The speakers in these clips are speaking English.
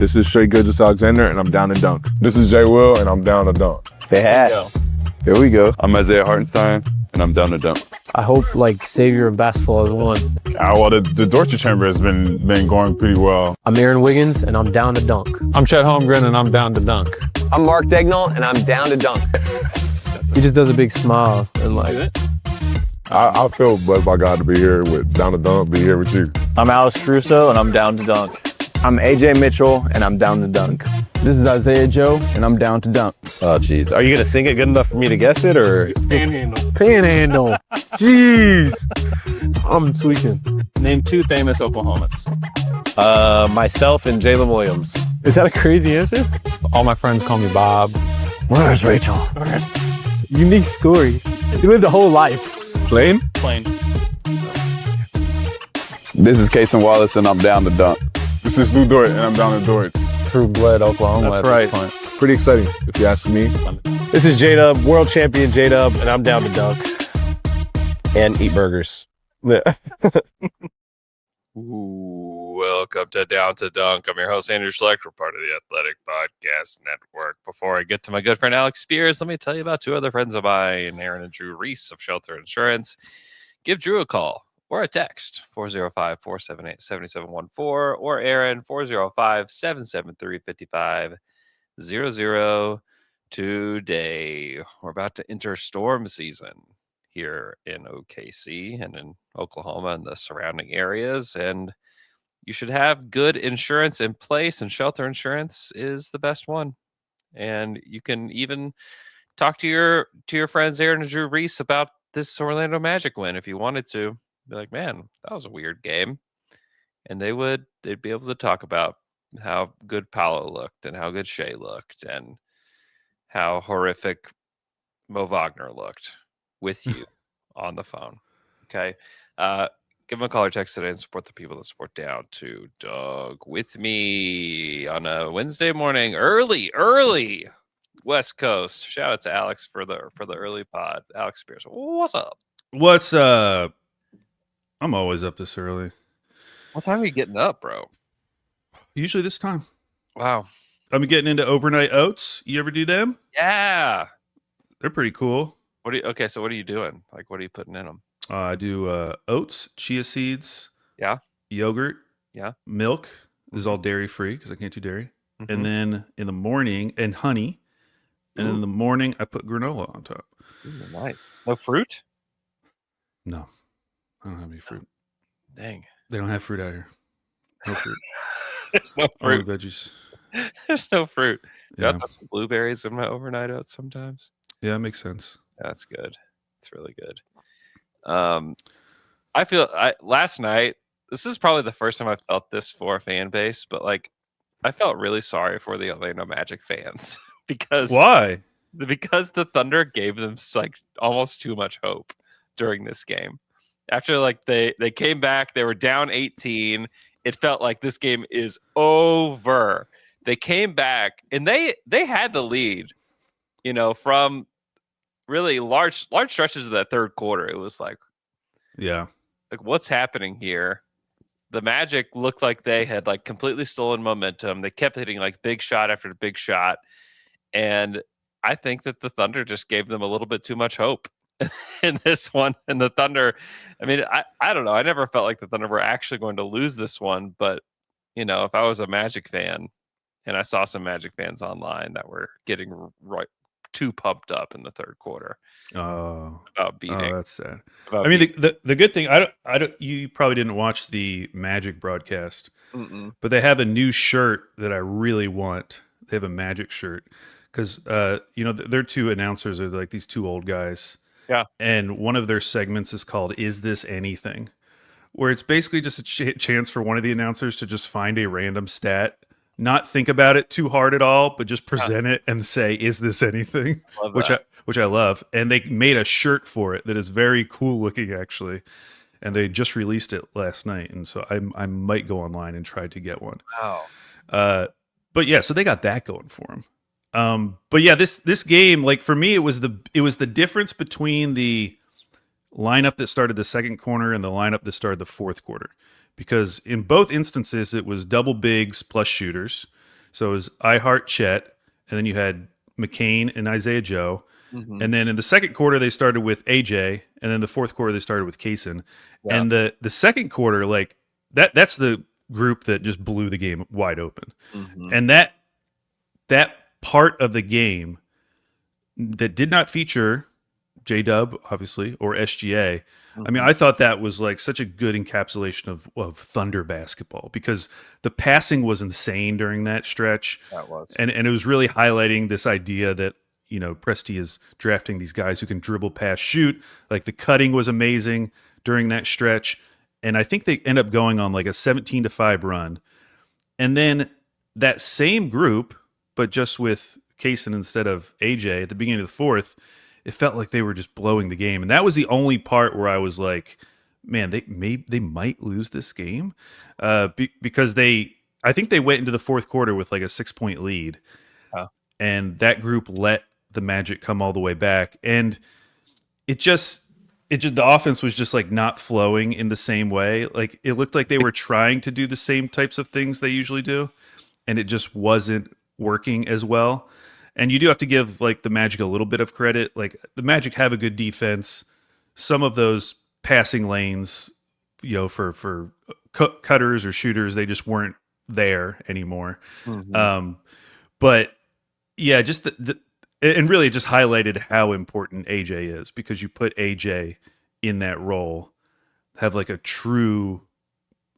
This is Straight Good Just Alexander, and I'm down to dunk. This is Jay Will, and I'm down to dunk. They had. Here we go. I'm Isaiah Hartenstein, and I'm down to dunk. I hope savior of basketball has won. Well, the Dortcher Chamber has been going pretty well. I'm Aaron Wiggins, and I'm down to dunk. I'm Chet Holmgren, and I'm down to dunk. I'm Mark Dagnall, and I'm down to dunk. He just does a big smile and I feel blessed by God to be here with down to dunk, be here with you. I'm Alex Caruso, and I'm down to dunk. I'm AJ Mitchell, and I'm down to dunk. This is Isaiah Joe, and I'm down to dunk. Oh, jeez. Are you going to sing it good enough for me to guess it, or? Panhandle. Jeez. I'm tweaking. Name 2 famous Oklahomans. Myself and Jalen Williams. Is that a crazy answer? All my friends call me Bob. Where's Rachel? Unique story. You lived a whole life. Plain? Plain. This is Kason Wallace, and I'm down to dunk. This is Lou Dort, and I'm down to Dort. True-blood Oklahoma. That's right. Pretty exciting, if you ask me. This is J-Dub, world champion J-Dub, and I'm down to dunk. And eat burgers. Ooh, welcome to Down to Dunk. I'm your host, Andrew Schlecht. We're part of the Athletic Podcast Network. Before I get to my good friend Alex Speers, let me tell you about 2 other friends of mine, Aaron and Drew Reese of Shelter Insurance. Give Drew a call or a text, 405-478-7714, or Aaron, 405-773-5500 today. We're about to enter storm season here in OKC and in Oklahoma and the surrounding areas, and you should have good insurance in place, and Shelter Insurance is the best one. And you can even talk to your friends Aaron and Drew Reese about this Orlando Magic win if you wanted to. Be like, man, that was a weird game. And they'd be able to talk about how good Paolo looked and how good Shea looked and how horrific Mo Wagner looked with you on the phone. Okay. Give them a call or text today and support the people that support Down to Dunk with me on a Wednesday morning, early West Coast. Shout out to Alex for the early pod. Alex Speers, what's up? What's up? I'm always up this early. What time are you getting up, bro? Usually this time. Wow. I'm getting into overnight oats. You ever do them? Yeah. They're pretty cool. So what are you doing? Like, what are you putting in them? I do oats, chia seeds, yeah, yogurt, yeah, milk. This is all dairy free because I can't do dairy. Mm-hmm. And then in the morning, and honey. And in the morning, I put granola on top. Ooh, nice. No fruit? No, I don't have any fruit. Dang, they don't have fruit out here. No fruit. There's no fruit. Only veggies. There's no fruit. Yeah. I put some blueberries in my overnight oats sometimes. Yeah, that makes sense. That's good. It's really good. Last night, this is probably the first time I've felt this for a fan base, but I felt really sorry for the Orlando Magic fans because why? Because the Thunder gave them almost too much hope during this game. After they came back, they were down 18. It felt like this game is over. They came back and they had the lead, from really large stretches of that third quarter. It was what's happening here? The Magic looked like they had completely stolen momentum. They kept hitting big shot after big shot. And I think that the Thunder just gave them a little bit too much hope in this one. And the Thunder, I don't know. I never felt like the Thunder were actually going to lose this one. But, if I was a Magic fan and I saw some Magic fans online that were getting too pumped up in the third quarter. About beating. Oh, that's sad. The good thing, I don't. You probably didn't watch the Magic broadcast, but they have a new shirt that I really want. They have a Magic shirt because their 2 announcers are these 2 old guys. Yeah, and one of their segments is called "Is This Anything," where it's basically just a chance for one of the announcers to just find a random stat. Not think about it too hard at all, but just present it and say, "Is this anything?" Which I love. And they made a shirt for it that is very cool looking, actually. And they just released it last night, and so I might go online and try to get one. Wow. But yeah, so they got that going for them. But yeah, this game, for me, it was the difference between the lineup that started the second quarter and the lineup that started the fourth quarter. Because in both instances, it was double bigs plus shooters. So it was I Heart Chet, and then you had McCain and Isaiah Joe. Mhm. And then in the second quarter, they started with AJ, and then the fourth quarter, they started with Kaysen. Yeah. And the second quarter, like that's the group that just blew the game wide open. Mhm. And that part of the game that did not feature J-Dub, obviously, or SGA. I mean, I thought that was like such a good encapsulation of Thunder basketball because the passing was insane during that stretch. That was. And it was really highlighting this idea that, Presti is drafting these guys who can dribble, pass, shoot. Like the cutting was amazing during that stretch. And I think they end up going on like a 17-5 run. And then that same group, but just with Kaysen instead of AJ at the beginning of the fourth, it felt like they were just blowing the game. And that was the only part where I was like, man, they might lose this game because I think they went into the fourth quarter with like a 6-point lead. And that group let the Magic come all the way back. And it just the offense was just like not flowing in the same way. Like it looked like they were trying to do the same types of things they usually do, and it just wasn't working as well. And you do have to give like the Magic a little bit of credit. Like the Magic have a good defense. Some of those passing lanes, for cutters or shooters, they just weren't there anymore. But yeah, just and really it just highlighted how important AJ is because you put AJ in that role, have like a true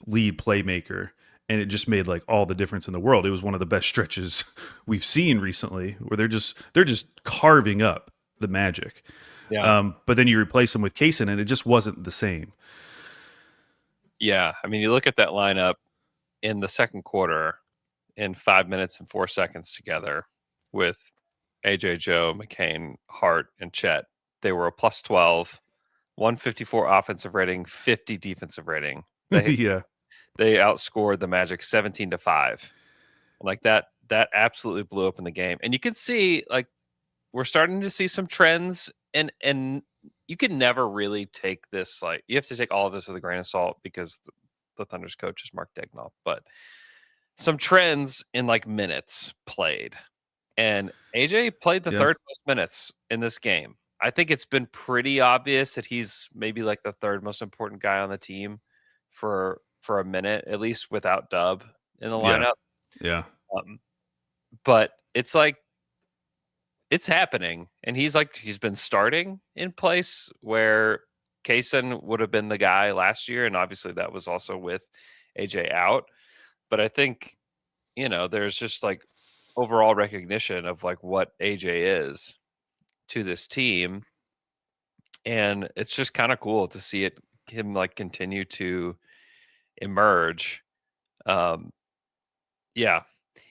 lead playmaker, and it just made like all the difference in the world. It was one of the best stretches we've seen recently where they're just carving up the Magic. Yeah. But then you replace them with Kaysen and it just wasn't the same. Yeah. I mean, you look at that lineup in the second quarter in 5 minutes and 4 seconds together with AJ, Joe, McCain, Hart, and Chet. They were a plus 12, 154 offensive rating, 50 defensive rating. Yeah. They outscored the Magic 17-5. Like that absolutely blew up in the game. And you can see like we're starting to see some trends and you can never really take this like you have to take all of this with a grain of salt because the Thunder's coach is Mark Daigneault, but some trends in like minutes played. And AJ played the third most minutes in this game. I think it's been pretty obvious that he's maybe like the third most important guy on the team for a minute, at least without Dub in the lineup. Yeah. But it's like it's happening, and he's been starting in place where Kaysen would have been the guy last year, and obviously that was also with AJ out. But I think there's just like overall recognition of like what AJ is to this team, and it's just kind of cool to see him like continue to emerge. Yeah,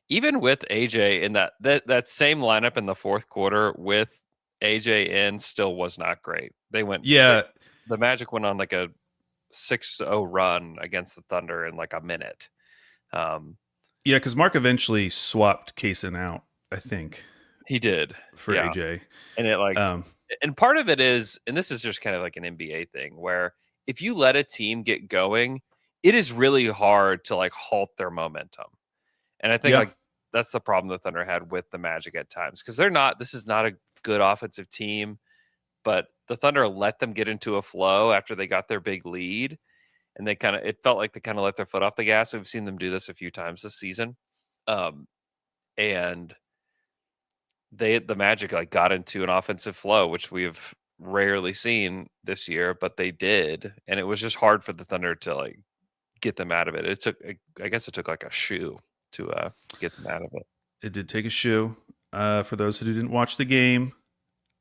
even with AJ in that same lineup in the fourth quarter with AJ in still was not great. They went the Magic went on like a 6-0 run against the Thunder in like a minute. Yeah, because Mark eventually swapped Kaysen out, I think. He did. For AJ. And it like and part of it is, and this is just kind of like an NBA thing, where if you let a team get going, it is really hard to like halt their momentum. And I think like that's the problem the Thunder had with the Magic at times. Because this is not a good offensive team, but the Thunder let them get into a flow after they got their big lead. And it felt like they kind of let their foot off the gas. We've seen them do this a few times this season. And the Magic like got into an offensive flow, which we've rarely seen this year, but they did. And it was just hard for the Thunder to like get them out of it. I guess it took like a shoe to get them out of it. It did take a shoe. For those who didn't watch the game,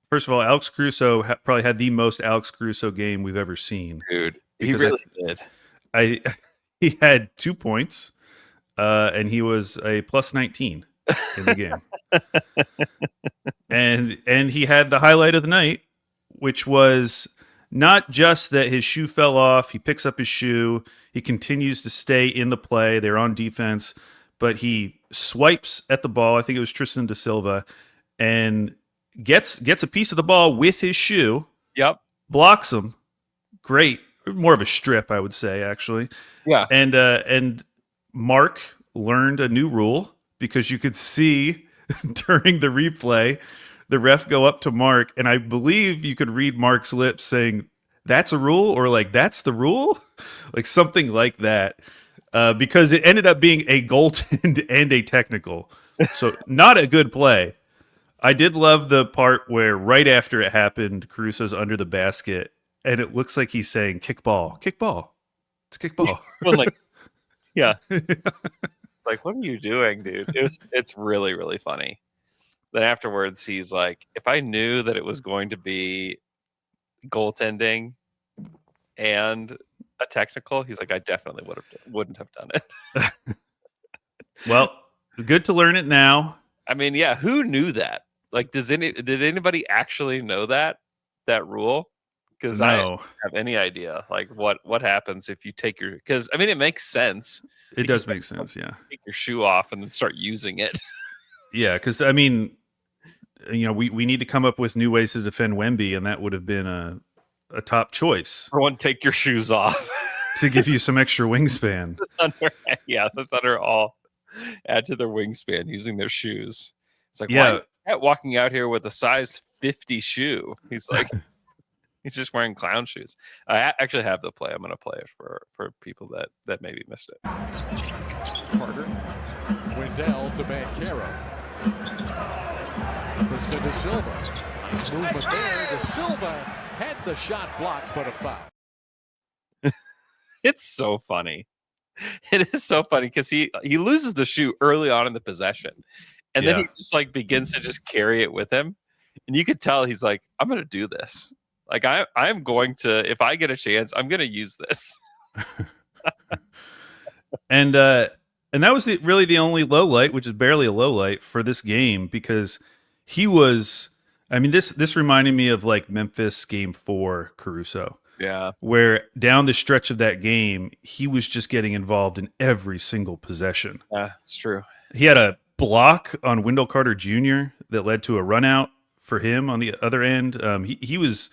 first of all, Alex Caruso probably had the most Alex Caruso game we've ever seen. Dude, he really did. He had 2 points, and he was a plus 19 in the game. and he had the highlight of the night, which was not just that his shoe fell off. He picks up his shoe. He continues to stay in the play. They're on defense, but he swipes at the ball. I think it was Tristan da Silva, and gets a piece of the ball with his shoe. Yep. Blocks him. Great. More of a strip, I would say, actually. Yeah. And Mark learned a new rule because you could see during the replay the ref go up to Mark, and I believe you could read Mark's lips saying, "That's a rule," or like, "That's the rule," like something like that, because it ended up being a goaltend and a technical. So not a good play. I did love the part where right after it happened, Caruso's under the basket, and it looks like he's saying, "Kick ball, kick ball, it's kick ball." Well, like, yeah. It's like, what are you doing, dude? It's really, really funny. Then afterwards, he's like, if I knew that it was going to be goaltending and a technical, he's like, I definitely wouldn't have done it. Well, good to learn it now. I mean, yeah, who knew that? Like, did anybody actually know that rule? Because I don't have any idea. Like, what happens if you take your? Because I mean, it makes sense. It does make sense. Yeah, take your shoe off and then start using it. Yeah, because I mean, we need to come up with new ways to defend Wemby, and that would have been a top choice. Everyone, take your shoes off to give you some extra wingspan. The Thunder all add to their wingspan using their shoes. It's like, why walking out here with a size 50 shoe? He's like, he's just wearing clown shoes. I actually have the play. I'm going to play it for people that maybe missed it. Carter, Wendell to Banchero. Krista De Silva. Nice movement there. De Silva had the shot blocked, but a foul. It's so funny. It is so funny because he loses the shoe early on in the possession. And then he just like begins to just carry it with him. And you could tell he's like, I'm going to do this. Like I'm going to, if I get a chance, I'm going to use this. And that was really the only low light, which is barely a low light for this game, because he was, I mean, this reminded me of like Memphis game 4 Caruso. Yeah. Where down the stretch of that game, he was just getting involved in every single possession. Yeah, it's true. He had a block on Wendell Carter Jr. that led to a run out for him on the other end. He was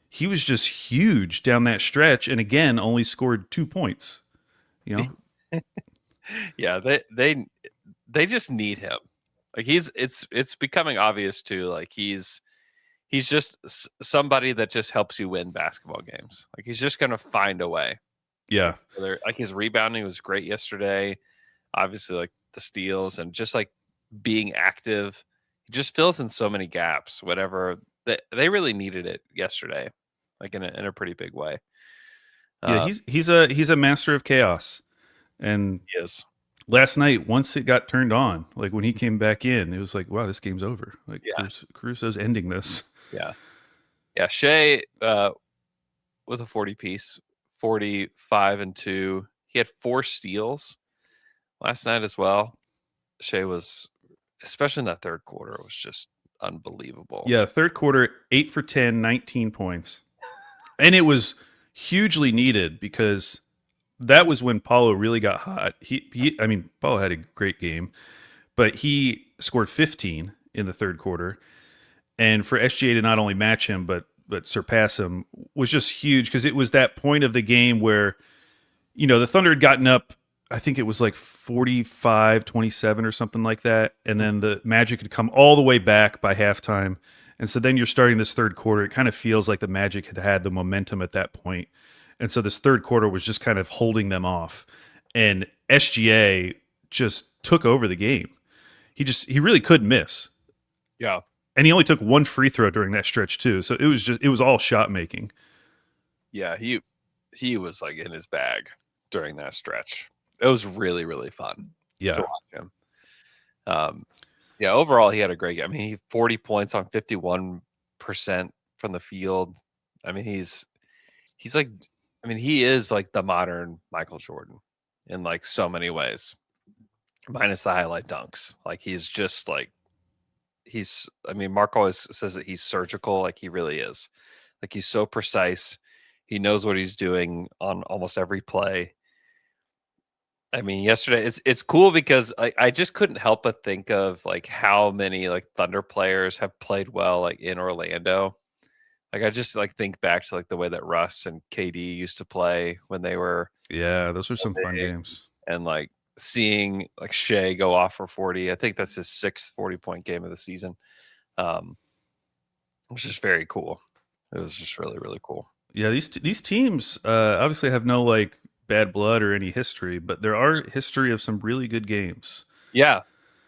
just huge down that stretch, and again, only scored 2 points. Yeah, they just need him. Like it's becoming obvious too. Like he's just somebody that just helps you win basketball games. Like he's just gonna find a way. Yeah, like his rebounding was great yesterday. Obviously, like the steals and just like being active, he just fills in so many gaps. Whatever they really needed it yesterday, like in a pretty big way. Yeah, he's a master of chaos, and he is. Last night, once it got turned on, like when he came back in, it was like, wow, this game's over. Like Caruso's ending this. Yeah. Shea with a 40 piece, 45 and 2. He had 4 steals last night as well. Shea was, especially in that third quarter, was just unbelievable. Yeah, third quarter, 8 for 10, 19 points. And it was hugely needed because that was when Paulo really got hot. I mean, Paulo had a great game, but he scored 15 in the third quarter. And for SGA to not only match him, but surpass him was just huge because it was that point of the game where, the Thunder had gotten up, I think it was like 45-27 or something like that. And then the Magic had come all the way back by halftime. And so then you're starting this third quarter. It kind of feels like the Magic had the momentum at that point. And so this third quarter was just kind of holding them off. And SGA just took over the game. He really couldn't miss. Yeah. And he only took 1 free throw during that stretch too. So it was all shot making. Yeah, he was like in his bag during that stretch. It was really, really fun to watch him. Overall he had a great game. I mean, he 40 points on 51% from the field. I mean, he's like, I mean, he is like the modern Michael Jordan in like so many ways, minus the highlight dunks. Like he's just like, I mean, Mark always says that he's surgical. Like he really is. Like he's so precise. He knows what he's doing on almost every play. I mean, yesterday it's cool because I just couldn't help but think of like how many like Thunder players have played well like in Orlando. Like I just like think back to like the way that Russ and KD used to play when they were. Yeah, those were some fun games. And like seeing like Shea go off for 40. I think that's his 6th 40-point game of the season, which is very cool. It was just really, really cool. Yeah, these teams obviously have no like bad blood or any history, but there are history of some really good games. Yeah,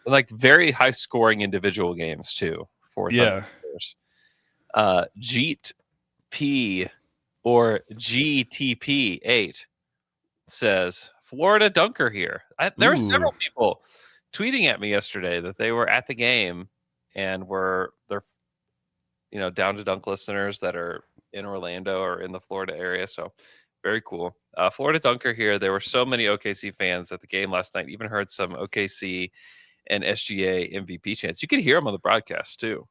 like very high scoring individual games too for Yeah. Jeet P or GTP8 says Florida dunker here. There were several people tweeting at me yesterday that they were at the game and they're down to dunk listeners that are in Orlando or in the Florida area. So very cool. Florida dunker here. There were so many OKC fans at the game last night. Even heard some OKC and SGA MVP chants. You could hear them on the broadcast too.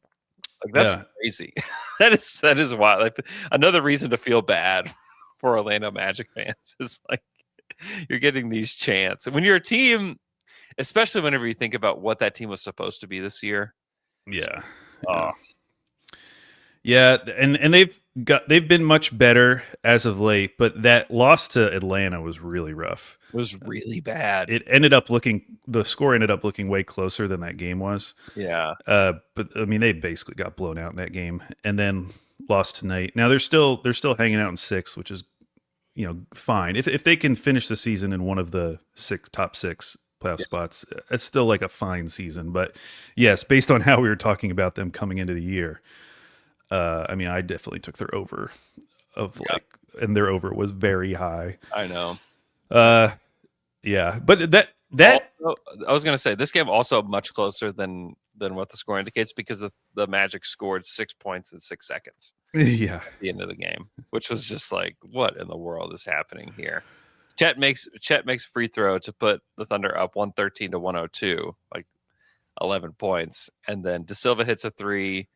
Like that's crazy. that is wild. Like, another reason to feel bad for Orlando Magic fans is like you're getting these chants. And when you're a team, especially whenever you think about what that team was supposed to be this year. Yeah. Yeah, and they've been much better as of late, but that loss to Atlanta was really rough. It was really bad. The score ended up looking way closer than that game was. Yeah. But I mean, they basically got blown out in that game and then lost tonight. Now they're still hanging out in 6th, which is fine. If they can finish the season in one of the top 6 playoff spots, it's still like a fine season. But yes, based on how we were talking about them coming into the year, I mean, I definitely took their over and their over was very high. I know. Yeah, but that also, I was going to say this game also much closer than what the score indicates because the Magic scored 6 points in 6 seconds. Yeah, at the end of the game, which was just like, what in the world is happening here? Chet makes a free throw to put the Thunder up 113 to 102, like 11 points, and then De Silva hits a 3.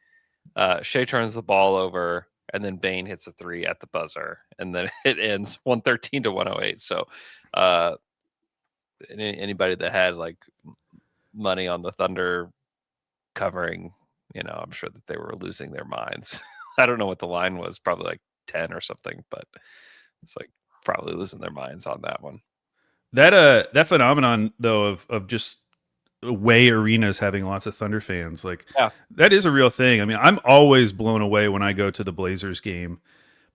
Shea turns the ball over, and then Bane hits a 3 at the buzzer, and then it ends 113 to 108. So, anybody that had like money on the Thunder covering, I'm sure that they were losing their minds. I don't know what the line was, probably like 10 or something, but it's like probably losing their minds on that one. That phenomenon though of just away arenas having lots of Thunder fans, like that is a real thing. I mean, I'm always blown away when I go to the Blazers game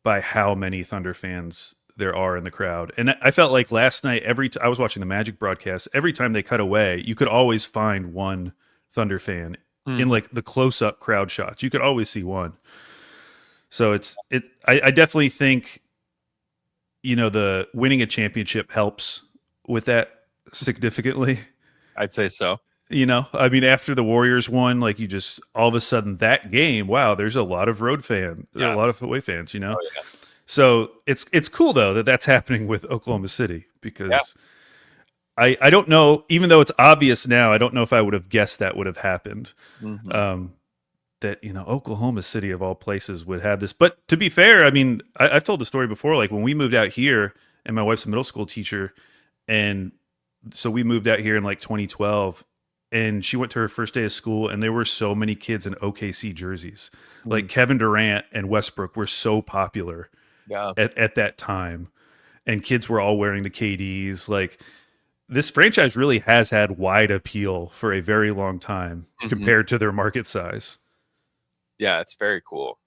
by how many Thunder fans there are in the crowd. And I felt like last night, I was watching the Magic broadcast, every time they cut away, you could always find one Thunder fan in like the close-up crowd shots. You could always see one. So I definitely think, the winning a championship helps with that significantly. I'd say so. I mean, after the Warriors won, like you just all of a sudden that game, wow, there's a lot of road fans, a lot of away fans, Oh, yeah. So it's cool though that that's happening with Oklahoma City because I don't know, even though it's obvious now, I don't know if I would have guessed that would have happened. Mm-hmm. That Oklahoma City of all places would have this. But to be fair, I mean, I've told the story before. Like when we moved out here, and my wife's a middle school teacher, and so we moved out here in like 2012, and she went to her first day of school, and there were so many kids in OKC jerseys. Like Kevin Durant and Westbrook were so popular at that time, and kids were all wearing the KDs. Like this franchise really has had wide appeal for a very long time compared to their market size. Yeah, it's very cool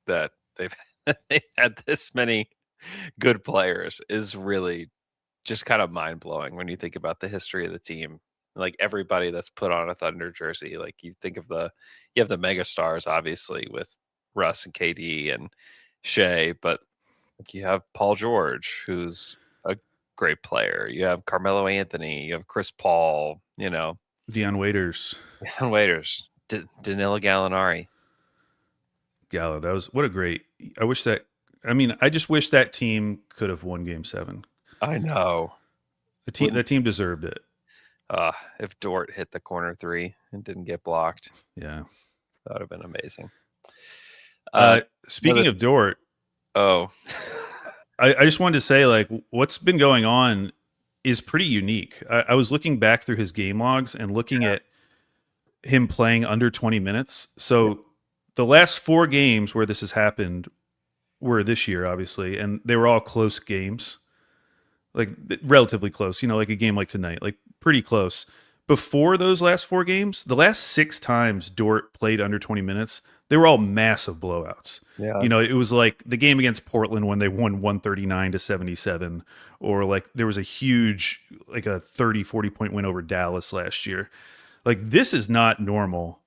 that they've had this many good players is really just kind of mind-blowing when you think about the history of the team. Like everybody that's put on a Thunder jersey, like you think of you have the mega stars, obviously, with Russ and KD and Shea, but like you have Paul George, who's a great player. You have Carmelo Anthony, you have Chris Paul, Deion Waiters, Danilo Gallinari. Gallo, that was I just wish that team could have won Game 7. I know. That team deserved it. If Dort hit the corner 3 and didn't get blocked. Yeah. That would have been amazing. Speaking of Dort. Oh. I just wanted to say, like, what's been going on is pretty unique. I was looking back through his game logs and looking at him playing under 20 minutes. So the last 4 games where this has happened were this year, obviously, and they were all close games. like relatively close, like a game like tonight, like pretty close. Before those last 4 games, the last 6 times Dort played under 20 minutes, they were all massive blowouts. Yeah. It was like the game against Portland when they won 139-77, or like there was a huge, like a 40 point win over Dallas last year. Like this is not normal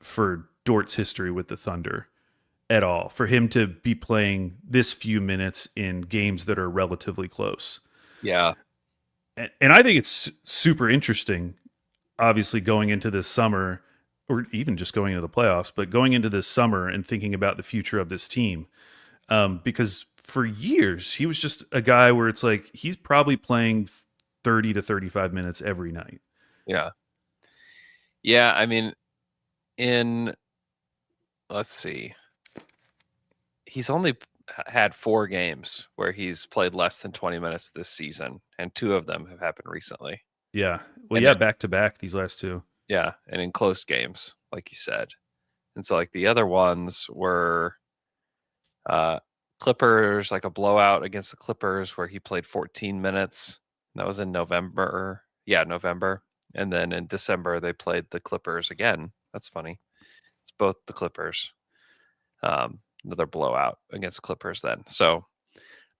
for Dort's history with the Thunder at all, for him to be playing this few minutes in games that are relatively close. Yeah. And I think it's super interesting, obviously, going into this summer, or even just going into the playoffs, but going into this summer and thinking about the future of this team. Because for years, he was just a guy where it's like he's probably playing 30 to 35 minutes every night. Yeah. Yeah, I mean, let's see. He's only had 4 games where he's played less than 20 minutes this season, and 2 of them have happened recently. Yeah. Well, back to back, these last 2. Yeah, and in close games, like you said. And so, like, the other ones were Clippers, like a blowout against the Clippers where he played 14 minutes. That was in November. Yeah, November. And then in December, they played the Clippers again. That's funny. It's both the Clippers. Another blowout against Clippers then. So,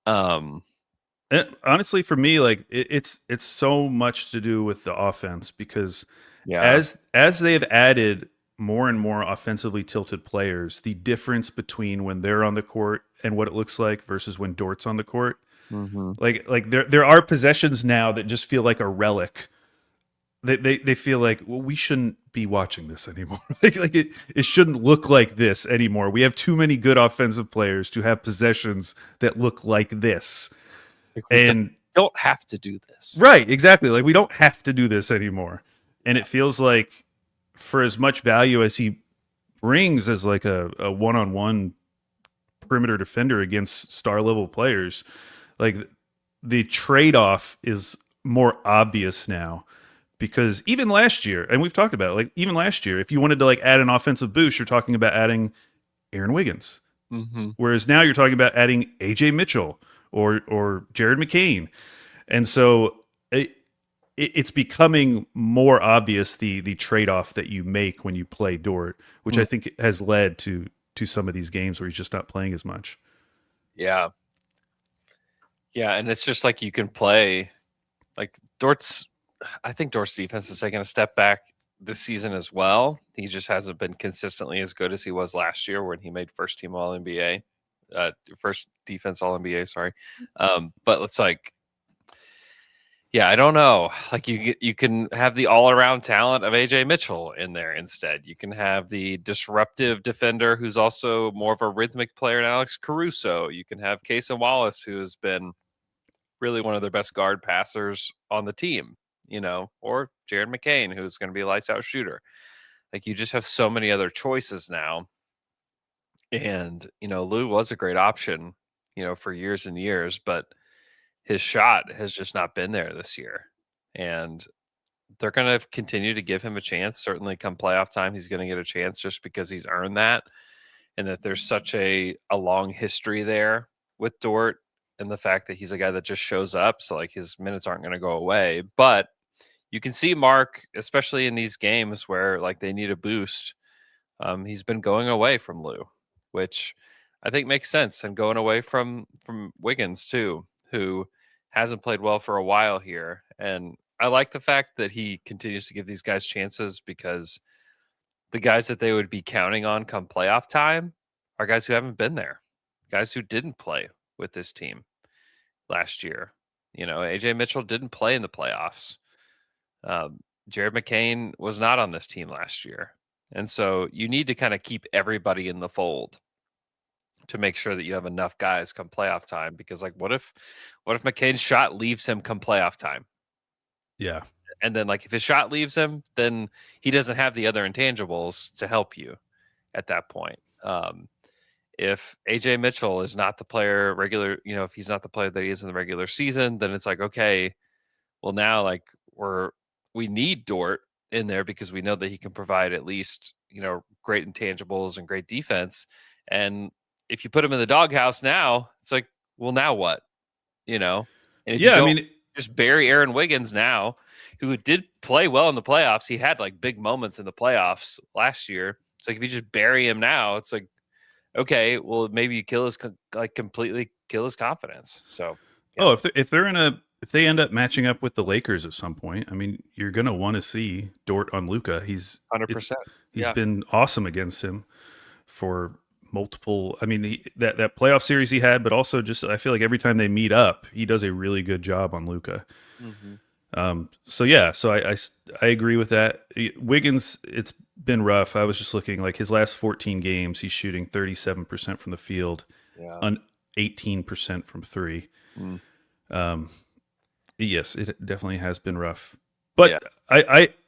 honestly, for me, like it's so much to do with the offense, because yeah, as they have added more and more offensively tilted players, the difference between when they're on the court and what it looks like versus when Dort's on the court, like there are possessions now that just feel like a relic. They feel like, well, we shouldn't be watching this anymore. like it shouldn't look like this anymore. We have too many good offensive players to have possessions that look like this. And don't have to do this. Right, exactly. Like we don't have to do this anymore. And it feels like for as much value as he brings as like a one-on-one perimeter defender against star level players, like the trade-off is more obvious now. Because even last year, and we've talked about it, like even last year, if you wanted to like add an offensive boost, you're talking about adding Aaron Wiggins. Whereas now you're talking about adding AJ Mitchell or Jared McCain. And so it's becoming more obvious the trade-off that you make when you play Dort, which I think has led to some of these games where he's just not playing as much. Yeah. Yeah, and it's just like you can play like I think Dort's defense is taking a step back this season as well. He just hasn't been consistently as good as he was last year when he made first team All NBA, first defense All NBA. Sorry, but it's like, yeah, I don't know. Like you can have the all around talent of AJ Mitchell in there instead. You can have the disruptive defender who's also more of a rhythmic player in Alex Caruso. You can have Cason Wallace, who has been really one of their best guard passers on the team. Or Jared McCain, who's going to be a lights out shooter. Like you just have so many other choices now. And, Lou was a great option, for years and years, but his shot has just not been there this year. And they're going to continue to give him a chance. Certainly come playoff time, he's going to get a chance just because he's earned that. And that there's such a long history there with Dort, and the fact that he's a guy that just shows up. So like his minutes aren't going to go away, but you can see Mark, especially in these games where like they need a boost. He's been going away from Lou, which I think makes sense, and going away from Wiggins too, who hasn't played well for a while here. And I like the fact that he continues to give these guys chances, because the guys that they would be counting on come playoff time are guys who haven't been there, guys who didn't play with this team last year. AJ Mitchell didn't play in the playoffs. Jared McCain was not on this team last year. And so you need to kind of keep everybody in the fold to make sure that you have enough guys come playoff time, because like, what if McCain's shot leaves him come playoff time? Yeah. And then like, if his shot leaves him, then he doesn't have the other intangibles to help you at that point. If AJ Mitchell is not the player if he's not the player that he is in the regular season, then it's like, okay, well now like we need Dort in there because we know that he can provide at least, great intangibles and great defense. And if you put him in the doghouse now, it's like, well, now what? And if Yeah, you I don't mean, just bury Aaron Wiggins now, who did play well in the playoffs. He had like big moments in the playoffs last year. It's like if you just bury him now, it's like, okay, well maybe you kill his completely kill his confidence. So oh, if they end up matching up with the Lakers at some point, I mean, you're gonna want to see Dort on Luka. 100%. He's been awesome against him for multiple. I mean, that playoff series he had, but also just I feel like every time they meet up, he does a really good job on Luka. So I agree with that. Wiggins, it's been rough. I was just looking like his last 14 games, he's shooting 37% from the field, 18% from three. Yes, it definitely has been rough. But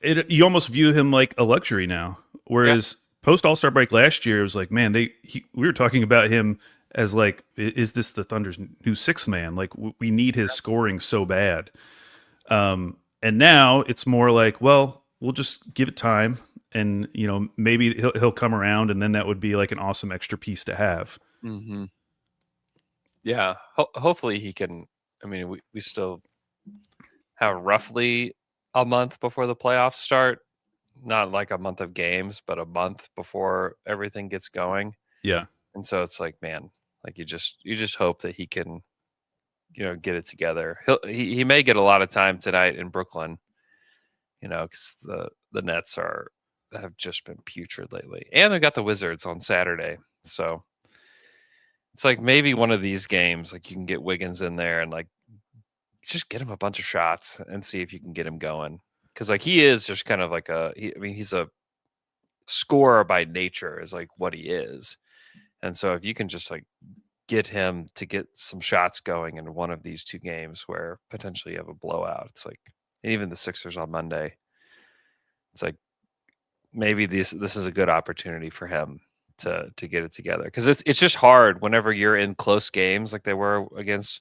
you almost view him like a luxury now. Whereas post All-Star break last year, it was like, man, we were talking about him as like, is this the Thunder's new sixth man? Like we need his scoring so bad. And now it's more like, well, we'll just give it time, and maybe he'll come around, and then that would be like an awesome extra piece to have. Yeah, hopefully he can. I mean, we still have roughly a month before the playoffs start. Not like a month of games, but a month before everything gets going. Yeah. And so it's like, man, like you just hope that he can, get it together. He may get a lot of time tonight in Brooklyn, because the Nets have just been putrid lately, and they've got the Wizards on Saturday. So it's like maybe one of these games, like you can get Wiggins in there and like just get him a bunch of shots and see if you can get him going. Because like he is just kind of like he's a scorer by nature, is like what he is. And so if you can just like get him to get some shots going in one of these two games where potentially you have a blowout, it's like, and even the Sixers on Monday, it's like maybe this is a good opportunity for him to get it together. Because it's just hard whenever you're in close games like they were against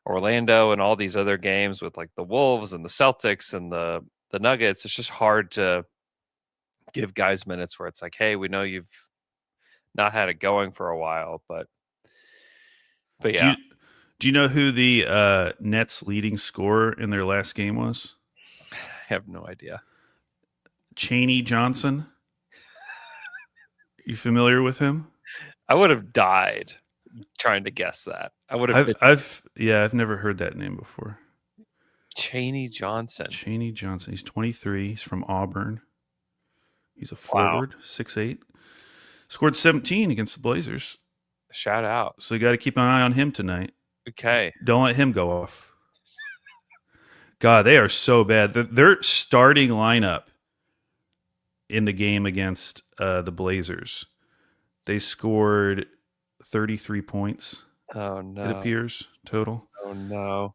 Orlando and all these other games with like the Wolves and the Celtics and the Nuggets. It's just hard to give guys minutes where it's like, hey, we know you've not had it going for a while, but yeah. Do you know who the Nets leading scorer in their last game was? I have no idea. Chaney Johnson. You familiar with him? I would have died trying to guess that. I would have. I've never heard that name before. Chaney Johnson. Chaney Johnson. He's 23. He's from Auburn. He's a forward, 6'8". Scored 17 against the Blazers. Shout out. So you got to keep an eye on him tonight. Okay. Don't let him go off. God, they are so bad. Their starting lineup in the game against the Blazers, they scored 33 points. Oh, no. It appears, total. Oh, no.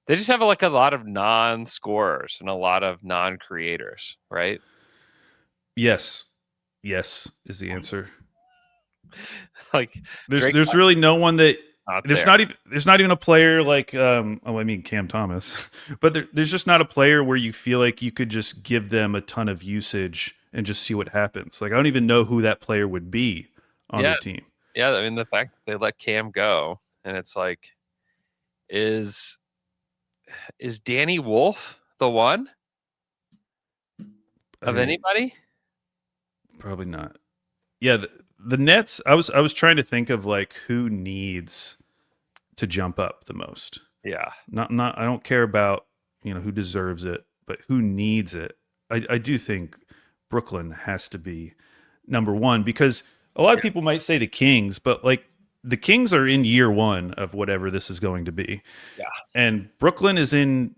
They just have like a lot of non-scorers and a lot of non-creators, right? Yes is the answer. Like there's really no one that there's not even a player like Cam Thomas, but there's just not a player where you feel like you could just give them a ton of usage and just see what happens. Like I don't even know who that player would be on the team. Yeah, I mean the fact that they let Cam go, and it's like, is Danny Wolf the one of anybody? Probably not. Yeah, the Nets. I was trying to think of like who needs to jump up the most. Yeah. Not. I don't care about who deserves it, but who needs it. I do think Brooklyn has to be number one, because a lot of people might say the Kings, but like the Kings are in year one of whatever this is going to be. Yeah. And Brooklyn is in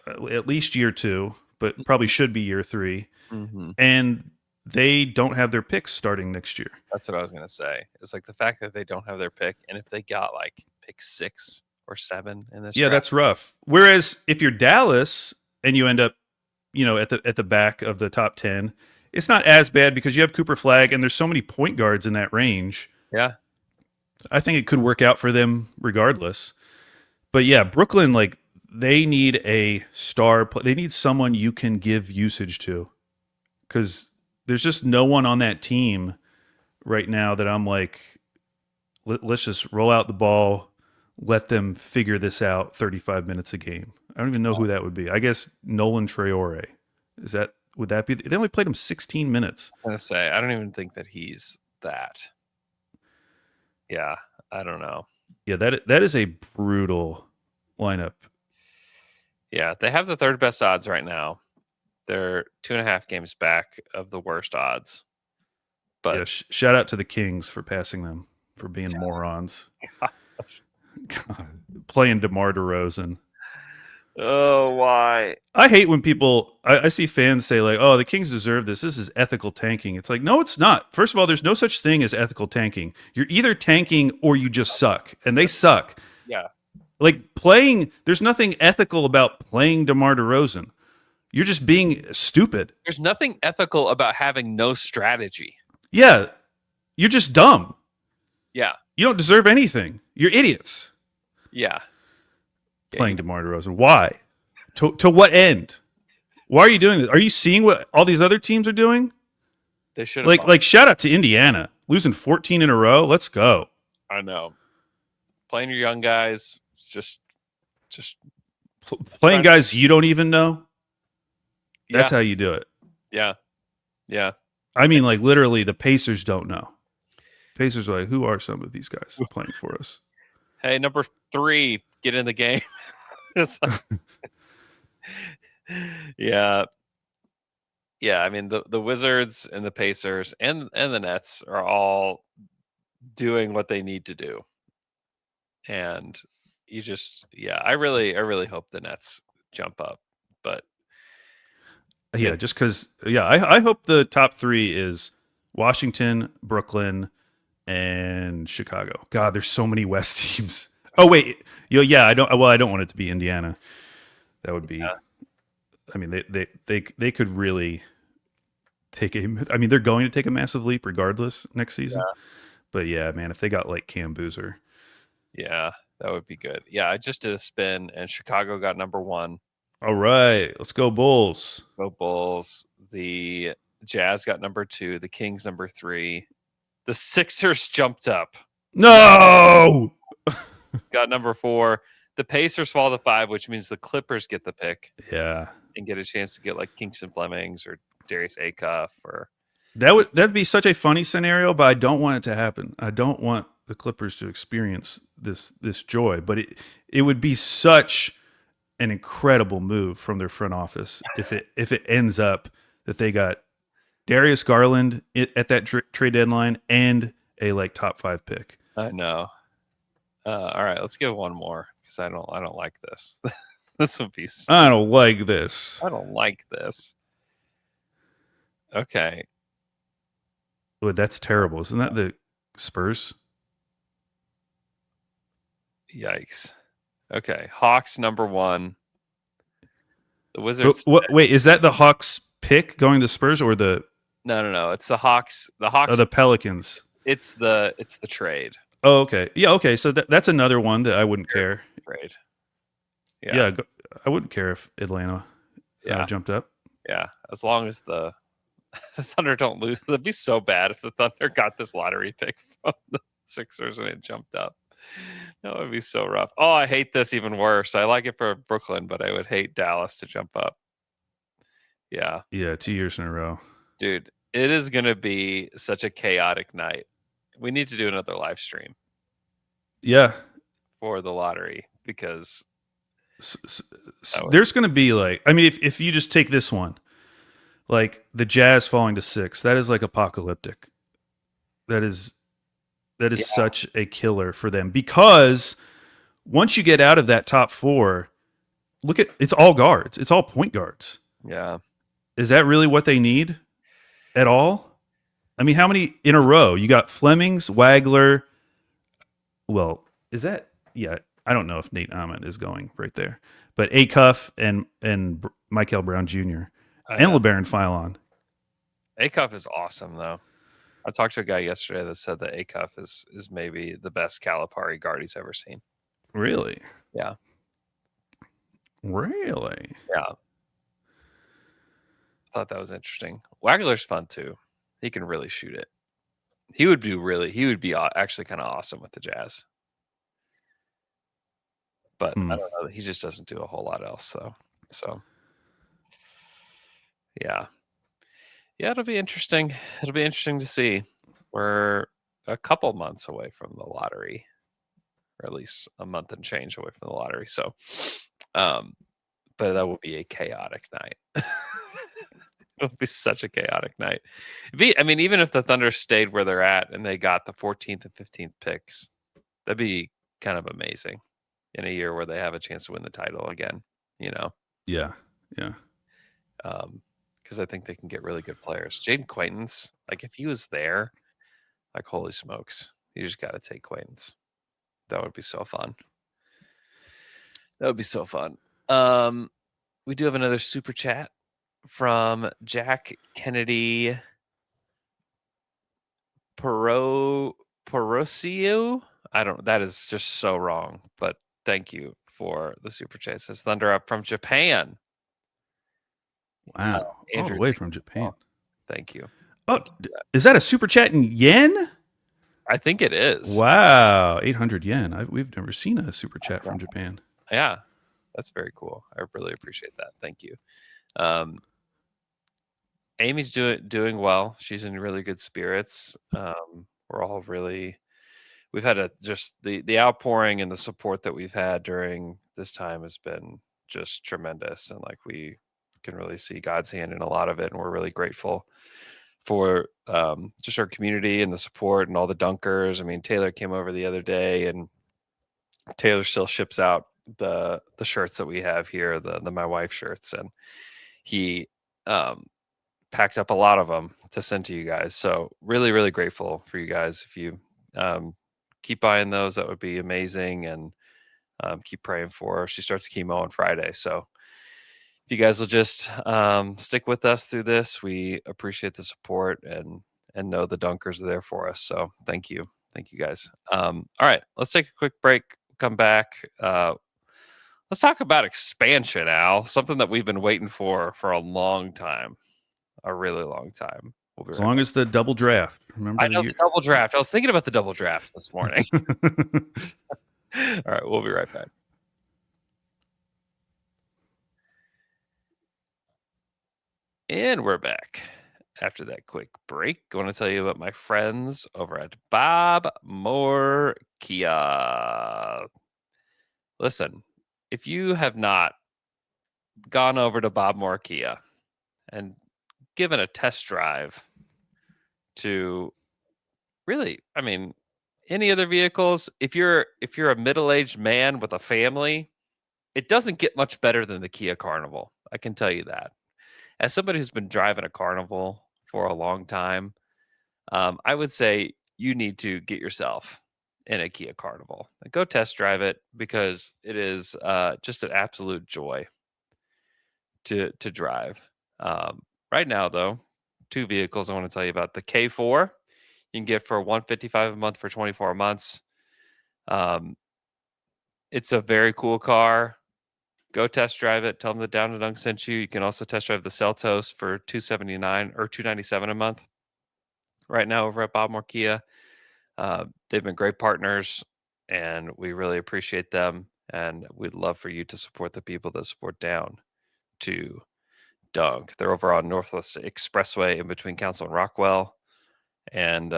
at least year two, but probably should be year three. Mm-hmm. And they don't have their picks starting next year. That's what I was going to say. It's like the fact that they don't have their pick, and if they got like pick 6 or 7 in this draft, that's rough. Whereas if you're Dallas and you end up, at the back of the top 10, it's not as bad because you have Cooper Flag and there's so many point guards in that range. Yeah. I think it could work out for them regardless. But yeah, Brooklyn, like they need a star. They need someone you can give usage to, because there's just no one on that team right now that I'm like, let's just roll out the ball, let them figure this out 35 minutes a game. I don't even know who that would be. I guess Nolan Traore. Would that be? They only played him 16 minutes. I'm gonna say I don't even think that he's that. Yeah, I don't know. Yeah, that is a brutal lineup. Yeah, they have the third best odds right now. They're 2.5 games back of the worst odds. But yeah, shout out to the Kings for passing them, for being morons. God, playing DeMar DeRozan. Oh, why? I hate when people, I see fans say like, oh, the Kings deserve this. This is ethical tanking. It's like, no, it's not. First of all, there's no such thing as ethical tanking. You're either tanking or you just suck. And they suck. Yeah. Like there's nothing ethical about playing DeMar DeRozan. You're just being stupid. There's nothing ethical about having no strategy. Yeah. You're just dumb. Yeah. You don't deserve anything. You're idiots. Yeah. Playing DeMar DeRozan. Why? To what end? Why are you doing this? Are you seeing what all these other teams are doing? They should have like shout out to Indiana. Losing 14 in a row. Let's go. I know. Playing your young guys, just playing guys you don't even know. That's yeah. how you do it. Yeah. Yeah. I mean, like literally the Pacers don't know. Pacers are like, who are some of these guys playing for us? Hey, number 3, get in the game. Yeah. Yeah, I mean the Wizards and the Pacers and the Nets are all doing what they need to do. And you just I really hope the Nets jump up. But yeah, just because I hope the top 3 is Washington, Brooklyn, and Chicago. God, there's so many West teams. Oh wait, I don't want it to be Indiana. That would be. Yeah. I mean, they could really take a. I mean, they're going to take a massive leap regardless next season. Yeah. But yeah, man, if they got like Cam Boozer, yeah, that would be good. Yeah, I just did a spin, and Chicago got number 1. All right, let's go Bulls. Go Bulls. The Jazz got number 2. The Kings number 3. The Sixers jumped up. No. Got number 4. The Pacers fall to 5, which means the Clippers get the pick. Yeah. And get a chance to get like Kingston Flemings or Darius Acuff or that'd be such a funny scenario, but I don't want it to happen. I don't want the Clippers to experience this joy, but it would be such an incredible move from their front office if it ends up that they got Darius Garland at that trade deadline and a like top 5 pick. I know. All right, let's give one more because I don't like this. This would be. I don't like this. I don't like this. Okay. Oh, that's terrible. Isn't that the Spurs? Yikes. Okay, Hawks number 1. The Wizards. Wait, is that the Hawks pick going to Spurs or the? No. It's the Hawks. The Hawks. Oh, the Pelicans. It's the trade. Oh, okay. Yeah, okay. So that's another one that I wouldn't care. Trade. Yeah, I wouldn't care if Atlanta jumped up. Yeah, as long as the Thunder don't lose. It'd be so bad if the Thunder got this lottery pick from the Sixers and it jumped up. That would be so rough. Oh, I hate this even worse. I like it for Brooklyn, but I would hate Dallas to jump up. Yeah. Yeah, 2 years in a row. Dude, it is going to be such a chaotic night. We need to do another live stream. Yeah. For the lottery because there's going to be like, I mean, if you just take this one, like the Jazz falling to 6, that is like apocalyptic. That is such a killer for them because once you get out of that top 4, look at it's all guards. It's all point guards. Yeah. Is that really what they need at all? I mean, how many in a row? You got Flemings, Wagler. Well, is that? Yeah, I don't know if Nate Ahmed is going right there, but Acuff and Michael Brown Jr. and LeBaron Philon. Acuff is awesome, though. I talked to a guy yesterday that said that Acuff is maybe the best Calipari guard he's ever seen. Really? Yeah. Really? Yeah. I thought that was interesting. Wagler's fun too. He can really shoot it. He would be actually kind of awesome with the Jazz. but I don't know. He just doesn't do a whole lot else, though. So, yeah, it'll be interesting. It'll be interesting to see. We're a couple months away from the lottery, or at least a month and change away from the lottery. So, but that will be a chaotic night. It'll be such a chaotic night. Even if the Thunder stayed where they're at and they got the 14th and 15th picks, that'd be kind of amazing in a year where they have a chance to win the title again. Yeah. Because I think they can get really good players. Jaden Quaintance, like if he was there, like holy smokes, you just got to take Quaintance. That would be so fun. We do have another super chat from Jack Kennedy Porosio. That is just so wrong, but thank you for the super chat. It says Thunder up from Japan. Wow. Andrew, all the way from Japan. Thank you. Oh, is that a super chat in yen? I think it is. Wow. 800 yen. We've never seen a super chat from Japan. Yeah. That's very cool. I really appreciate that. Thank you. Amy's doing well. She's in really good spirits. We're all we've had the outpouring and the support that we've had during this time has been just tremendous. And like we can really see God's hand in a lot of it. And we're really grateful for just our community and the support and all the dunkers. I mean, Taylor came over the other day, and Taylor still ships out the shirts that we have here, the My Wife shirts, and he packed up a lot of them to send to you guys. So really, really grateful for you guys. If you keep buying those, that would be amazing. And keep praying for her. She starts chemo on Friday. So if you guys will just stick with us through this, we appreciate the support and know the dunkers are there for us. So thank you. Thank you guys. All right, let's take a quick break. Come back. Let's talk about expansion, Al. Something that we've been waiting for a long time. A really long time. As long as the double draft. Remember? I know the double draft. I was thinking about the double draft this morning. All right, we'll be right back. And we're back after that quick break. I want to tell you about my friends over at Bob Moore Kia. Listen, if you have not gone over to Bob Moore Kia and given a test drive to really, any other vehicles, if you're a middle-aged man with a family, it doesn't get much better than the Kia Carnival. I can tell you that. As somebody who's been driving a Carnival for a long time, I would say you need to get yourself in a Kia Carnival. Go test drive it, because it is just an absolute joy to drive. Right now, though, two vehicles I want to tell you about. The K4 you can get for $155 a month for 24 months. It's a very cool car. Go test drive it. Tell them the Down to Dunk sent you. You can also test drive the Seltos for $279 or $297 a month. Right now over at Bob Moore Kia. They've been great partners, and we really appreciate them. And we'd love for you to support the people that support Down to Dunk. They're over on Northwest Expressway in between Council and Rockwell. And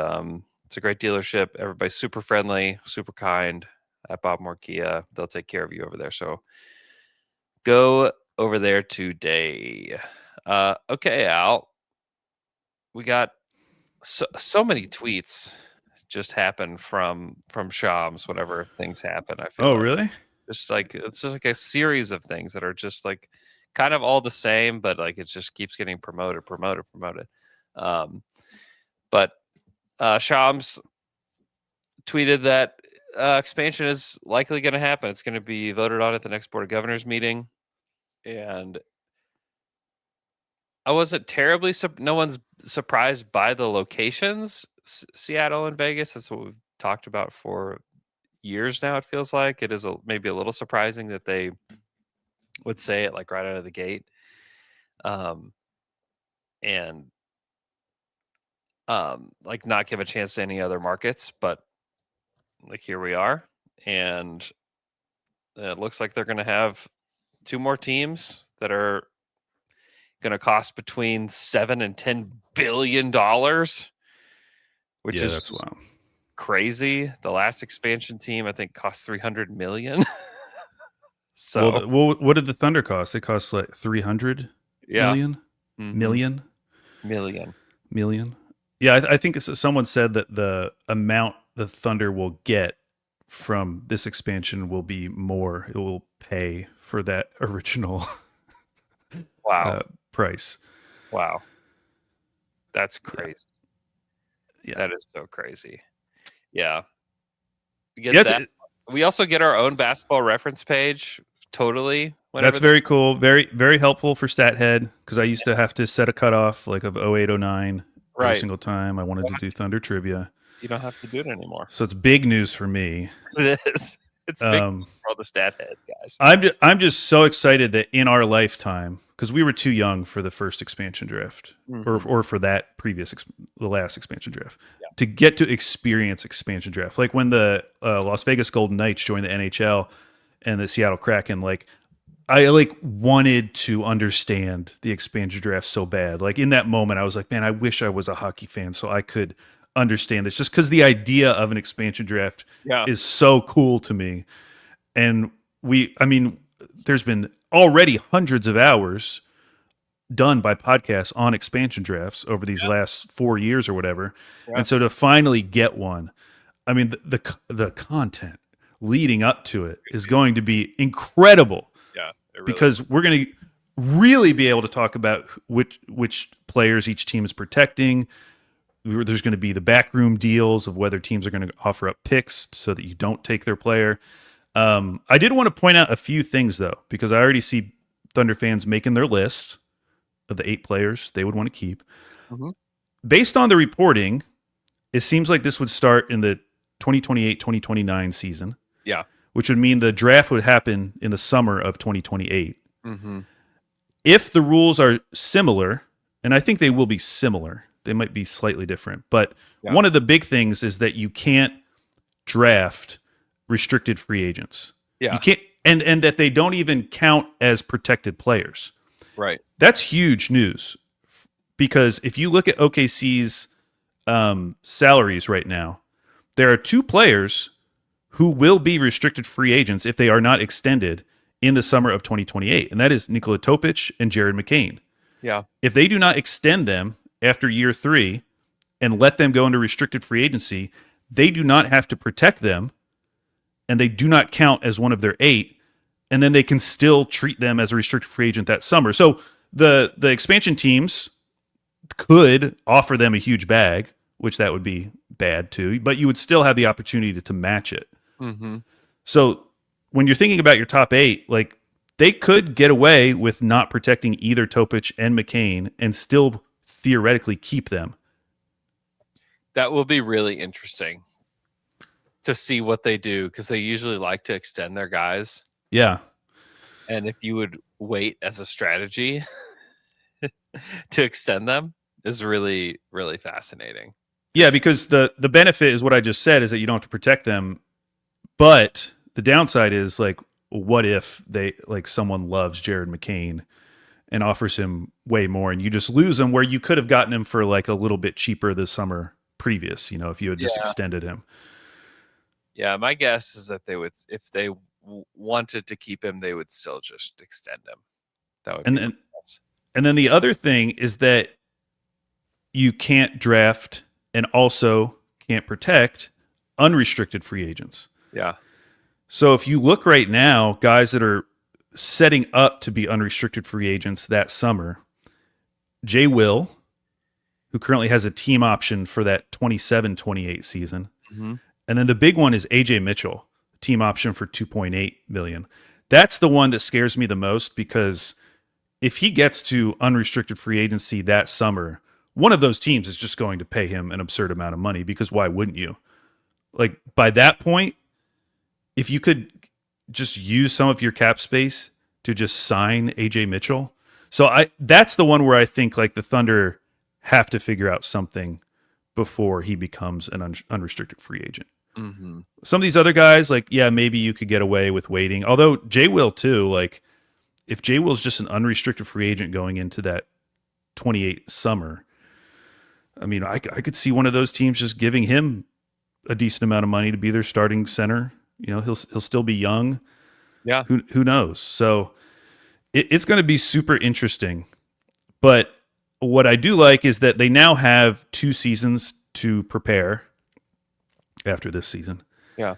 it's a great dealership. Everybody's super friendly, super kind at Bob Moore Kia. They'll take care of you over there. So go over there today. Okay, Al. We got so many tweets just happened from Shams whenever things happen. I feel really? It's just like a series of things that are just like kind of all the same, but like it just keeps getting promoted. But Shams tweeted that expansion is likely going to happen. It's going to be voted on at the next Board of Governors meeting. And I wasn't terribly no one's surprised by the locations, Seattle and Vegas. That's what we've talked about for years now. It feels like it is maybe a little surprising that they would say it like right out of the gate, and like not give a chance to any other markets. But like here we are, and it looks like they're going to have 2 more teams that are going to cost between $7 and $10 billion, which is that's wild. crazy. The last expansion team, I think, cost $300 million. So, what did the Thunder cost? It cost like 300 million? Million. Yeah, I think someone said that the amount the Thunder will get from this expansion will be more. It will pay for that original price. Wow. That's crazy. Yeah. That is so crazy. Yeah. We get that. We also get our own basketball reference page. Totally. That's very cool. Very, very helpful for StatHead, because I used to have to set a cutoff like of 08, 09 every single time I wanted to do Thunder trivia. You don't have to do it anymore. So it's big news for me. It is. It's big for all the StatHead guys. I'm just so excited that in our lifetime, because we were too young for the first expansion draft, or for that the last expansion draft, to get to experience expansion draft. Like when the Las Vegas Golden Knights joined the NHL and the Seattle Kraken, like I wanted to understand the expansion draft so bad. Like in that moment, I was like, man, I wish I was a hockey fan so I could understand this, just because the idea of an expansion draft is so cool to me. And there's been already hundreds of hours done by podcasts on expansion drafts over these last 4 years or whatever. And so to finally get one, I mean, the content leading up to it is going to be incredible. Yeah. Because we're going to really be able to talk about which players each team is protecting. There's going to be the backroom deals of whether teams are going to offer up picks so that you don't take their player. I did want to point out a few things, though, because I already see Thunder fans making their list of the 8 players they would want to keep. Based on the reporting, it seems like this would start in the 2028-2029 season. Yeah. Which would mean the draft would happen in the summer of 2028. If the rules are similar, and I think they will be similar, they might be slightly different, but one of the big things is that you can't draft restricted free agents. You can't, and that they don't even count as protected players. Right. That's huge news, because if you look at OKC's salaries right now, there are 2 players who will be restricted free agents if they are not extended in the summer of 2028, and that is Nikola Topic and Jared McCain. Yeah. If they do not extend them after year 3 and let them go into restricted free agency, they do not have to protect them, and they do not count as one of their 8, and then they can still treat them as a restricted free agent that summer. So the expansion teams could offer them a huge bag, which that would be bad too, but you would still have the opportunity to match it. So when you're thinking about your top 8, like they could get away with not protecting either Topic and McCain and still theoretically keep them. That will be really interesting to see what they do, because they usually like to extend their guys. Yeah. And if you would wait as a strategy to extend them is really, really fascinating. Yeah, because the benefit is what I just said, is that you don't have to protect them. But the downside is, like, what if someone loves Jared McCain and offers him way more, and you just lose him where you could have gotten him for like a little bit cheaper the summer previous, if you had just extended him. Yeah, my guess is that they would, if they wanted to keep him, they would still just extend him. That would and then the other thing is that you can't draft and also can't protect unrestricted free agents. Yeah. So if you look right now, guys that are setting up to be unrestricted free agents that summer, Jay Will, who currently has a team option for that 27-28 season. And then the big one is AJ Mitchell, team option for $2.8 million. That's the one that scares me the most, because if he gets to unrestricted free agency that summer, one of those teams is just going to pay him an absurd amount of money, because why wouldn't you? Like, by that point, if you could just use some of your cap space to just sign AJ Mitchell. So that's the one where I think like the Thunder have to figure out something before he becomes an unrestricted free agent. Mm-hmm. Some of these other guys, like, yeah, maybe you could get away with waiting. Although Jay Will too, like, if Jay Will's just an unrestricted free agent going into that 28 summer, I mean, I could see one of those teams just giving him a decent amount of money to be their starting center. You know, he'll still be young. Yeah. Who knows? So it's going to be super interesting. But what I do like is that they now have 2 seasons to prepare after this season. Yeah.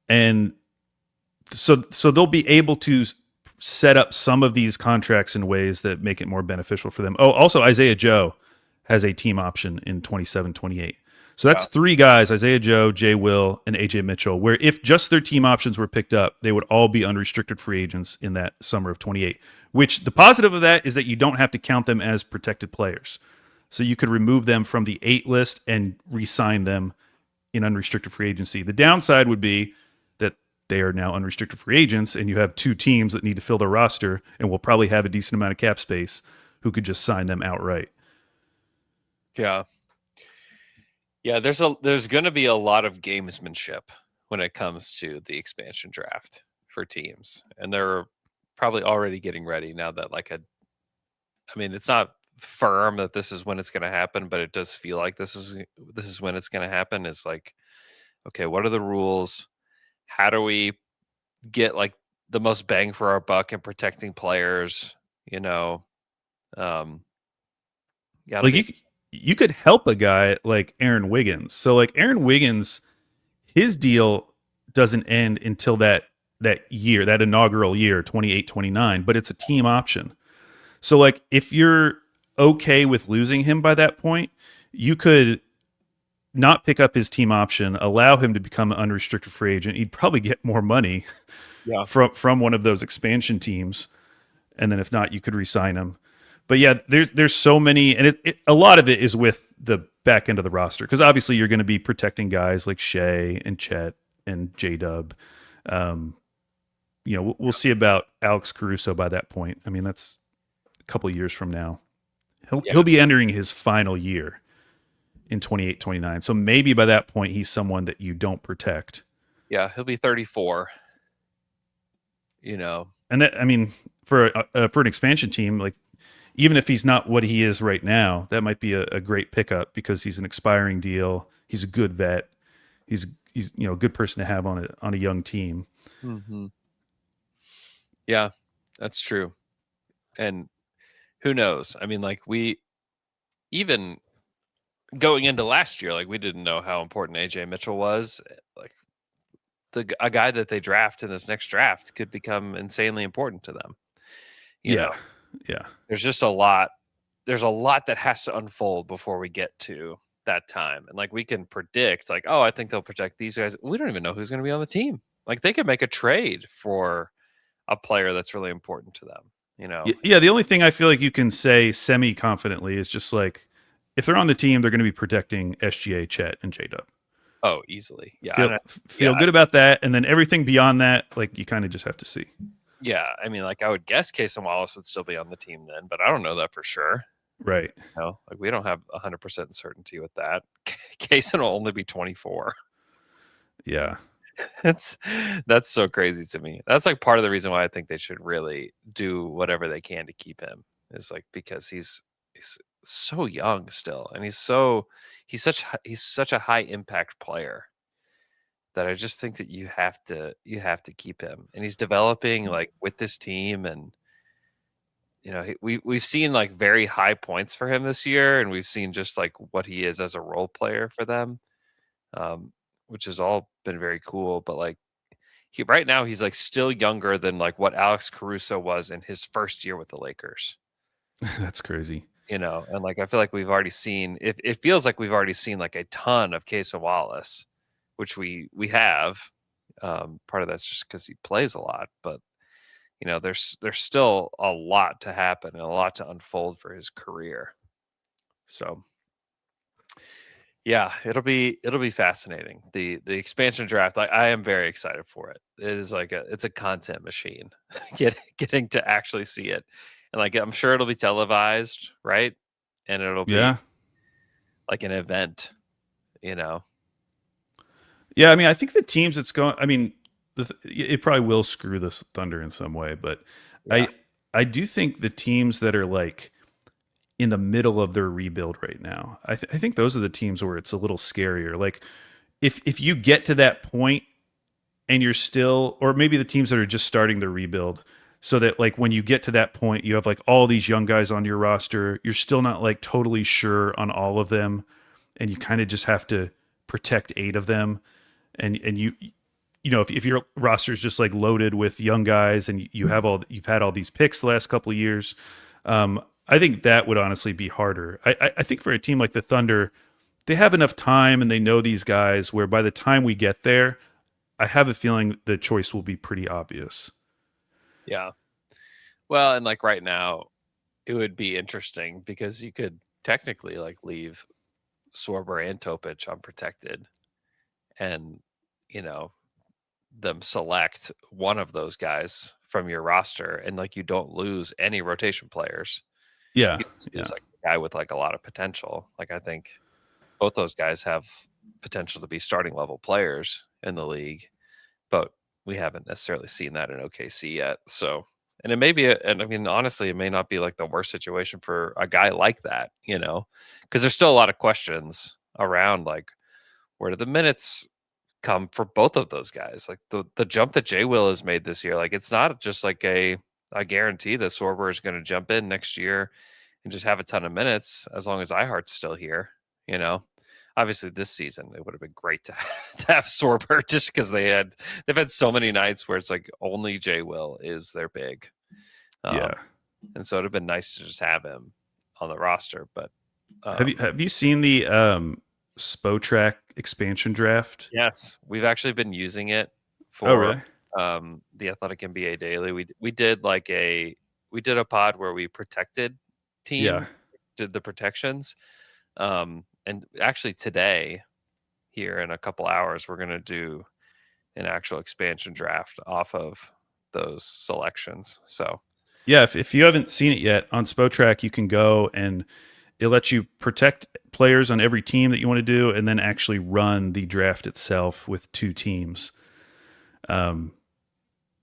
And so they'll be able to set up some of these contracts in ways that make it more beneficial for them. Oh, also Isaiah Joe has a team option in 27-28. So that's 3 guys, Isaiah Joe, Jay Will, and AJ Mitchell, where if just their team options were picked up, they would all be unrestricted free agents in that summer of 28, which the positive of that is that you don't have to count them as protected players. So you could remove them from the 8 list and re-sign them in unrestricted free agency. The downside would be that they are now unrestricted free agents and you have 2 teams that need to fill their roster and will probably have a decent amount of cap space who could just sign them outright. Yeah. Yeah, there's going to be a lot of gamesmanship when it comes to the expansion draft for teams. And they're probably already getting ready now that I mean, it's not firm that this is when it's going to happen, but it does feel like this is when it's going to happen. Is like, okay, what are the rules? How do we get like the most bang for our buck in protecting players? You know, yeah, like you could help a guy like Aaron Wiggins. So like Aaron Wiggins, his deal doesn't end until that year, that inaugural year, 28-29, but it's a team option. So like if you're okay with losing him by that point, you could not pick up his team option, allow him to become an unrestricted free agent. He'd probably get more money from one of those expansion teams. And then if not, you could re-sign him. But yeah, there's so many, and a lot of it is with the back end of the roster, because obviously you're going to be protecting guys like Shea and Chet and J-Dub. You know, we'll see about Alex Caruso by that point. I mean, that's a couple of years from now. He'll be entering his final year in 28-29. So maybe by that point he's someone that you don't protect. Yeah, he'll be 34. You know, and that, I mean, for an expansion team, like, even if he's not what he is right now, that might be a great pickup because he's an expiring deal. He's a good vet. He's a good person to have on a young team. Mm-hmm. Yeah, that's true. And who knows? I mean, like, we even going into last year, like, we didn't know how important AJ Mitchell was. Like, a guy that they draft in this next draft could become insanely important to them. You know? Yeah. There's just a lot. There's a lot that has to unfold before we get to that time. And like, we can predict like, oh, I think they'll protect these guys. We don't even know who's going to be on the team. Like, they could make a trade for a player that's really important to them, you know? Yeah. The only thing I feel like you can say semi-confidently is just like, if they're on the team, they're going to be protecting SGA, Chet, and J-Dub. Oh, easily. Yeah. Feel good about that. And then everything beyond that, like, you kind of just have to see. Yeah, I mean, like, I would guess Case and Wallace would still be on the team then, but I don't know that for sure. Right. You know, like, we don't have 100% certainty with that. Kaysen will only be 24. Yeah. That's so crazy to me. That's like part of the reason why I think they should really do whatever they can to keep him, is like, because he's so young still, and he's such a high impact player that I just think that you have to keep him, and he's developing like with this team. And you know, we've seen like very high points for him this year, and we've seen just like what he is as a role player for them, which has all been very cool. But like, right now he's like still younger than like what Alex Caruso was in his first year with the Lakers. That's crazy. You know, and like, I feel like we've already seen, it feels like we've already seen like a ton of Kaysen Wallace, which we have. Part of that's just because he plays a lot, but you know, there's still a lot to happen and a lot to unfold for his career. So yeah, it'll be fascinating. The expansion draft, I am very excited for it. It is like it's a content machine. getting to actually see it. And like, I'm sure it'll be televised, right? And it'll be like an event, you know. Yeah, I mean, I think the teams it's going. I mean, it probably will screw the Thunder in some way, but I do think the teams that are like in the middle of their rebuild right now, I think those are the teams where it's a little scarier. Like if you get to that point and you're still, or maybe the teams that are just starting the rebuild, so that like when you get to that point, you have like all these young guys on your roster, you're still not like totally sure on all of them, and you kind of just have to protect 8 of them, and you know if your roster is just like loaded with young guys and you've had all these picks the last couple of years, I think that would honestly be harder. I think for a team like the Thunder, they have enough time and they know these guys where by the time we get there, I have a feeling the choice will be pretty obvious. Yeah. Well, and like right now, it would be interesting because you could technically like leave Sorber and Topic unprotected and, you know, them select one of those guys from your roster and like you don't lose any rotation players. Yeah. It's like a guy with like a lot of potential. Like I think both those guys have potential to be starting level players in the league, but we haven't necessarily seen that in OKC yet. So, and it may be, and I mean, honestly, it may not be like the worst situation for a guy like that, you know, because there's still a lot of questions around like, where do the minutes come for both of those guys? Like the jump that J Will has made this year, like it's not just like a guarantee that Sorber is going to jump in next year and just have a ton of minutes as long as iHeart's still here, you know. Obviously, this season it would have been great to have Sorber just because they've had so many nights where it's like only J Will is their big, and so it'd have been nice to just have him on the roster. But have you seen the Spotrac expansion draft? Yes, we've actually been using it for really? The Athletic NBA Daily. We did a pod where we protected did the protections. And actually today, here in a couple hours, we're going to do an actual expansion draft off of those selections. So, yeah, if you haven't seen it yet, on Spotrac, you can go and it lets you protect players on every team that you want to do and then actually run the draft itself with 2 teams. And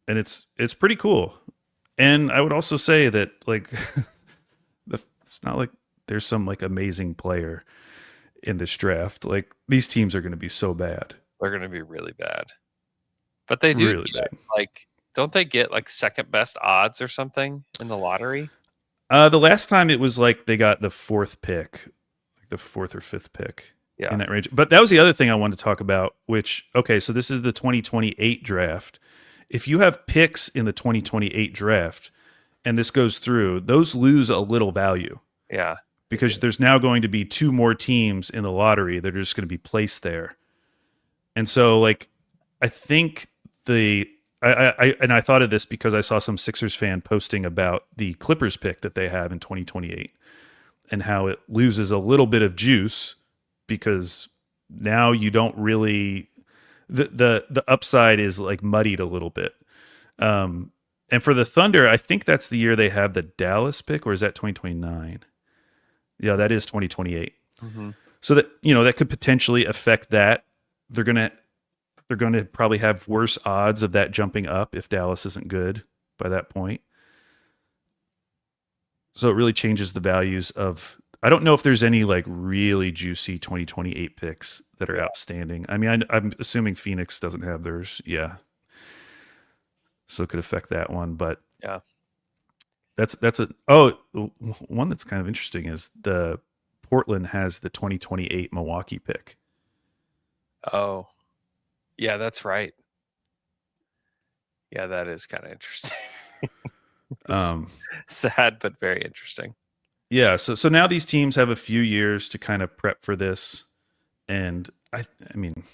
it's pretty cool. And I would also say that, like, it's not like there's some, like, amazing player in this draft. Like, these teams are going to be so bad. They're going to be really bad. But they do really bad. Like, don't they get like second best odds or something in the lottery? The last time it was like they got the 4th pick, like the 4th or 5th pick in that range. But that was the other thing I wanted to talk about, which, okay, so this is the 2028 draft. If you have picks in the 2028 draft and this goes through, those lose a little value. Yeah. Because there's now going to be 2 more teams in the lottery that are just going to be placed there. And so, like, I think I thought of this because I saw some Sixers fan posting about the Clippers pick that they have in 2028 and how it loses a little bit of juice because now you don't really the upside is like muddied a little bit. And for the Thunder, I think that's the year they have the Dallas pick, or is that 2029? Yeah, that is 2028. Mm-hmm. So that, you know, that could potentially affect that. They're going to probably have worse odds of that jumping up if Dallas isn't good by that point. So it really changes the values of, I don't know if there's any like really juicy 2028 picks that are outstanding. I mean, I'm assuming Phoenix doesn't have theirs. Yeah. So it could affect that one, but yeah. One that's kind of interesting is the Portland has the 2028 Milwaukee pick. Oh, yeah, that's right. Yeah, that is kind of interesting. Sad, but very interesting. Yeah. So now these teams have a few years to kind of prep for this. And I mean,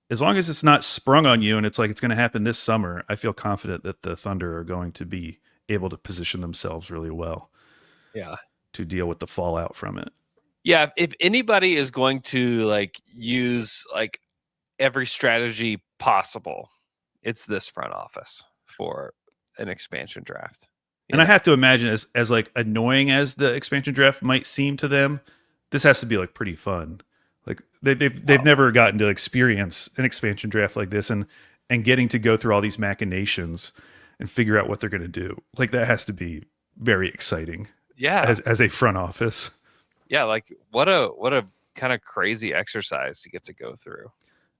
as long as it's not sprung on you and it's like it's going to happen this summer, I feel confident that the Thunder are going to be able to position themselves really well. Yeah. To deal with the fallout from it. Yeah. If anybody is going to like use like every strategy possible, it's this front office for an expansion draft. And I have to imagine as like annoying as the expansion draft might seem to them, this has to be like pretty fun. Like they've never gotten to experience an expansion draft like this, and getting to go through all these machinations and figure out what they're going to do. Like that has to be very exciting. Yeah. As a front office. Yeah, like what a kind of crazy exercise to get to go through,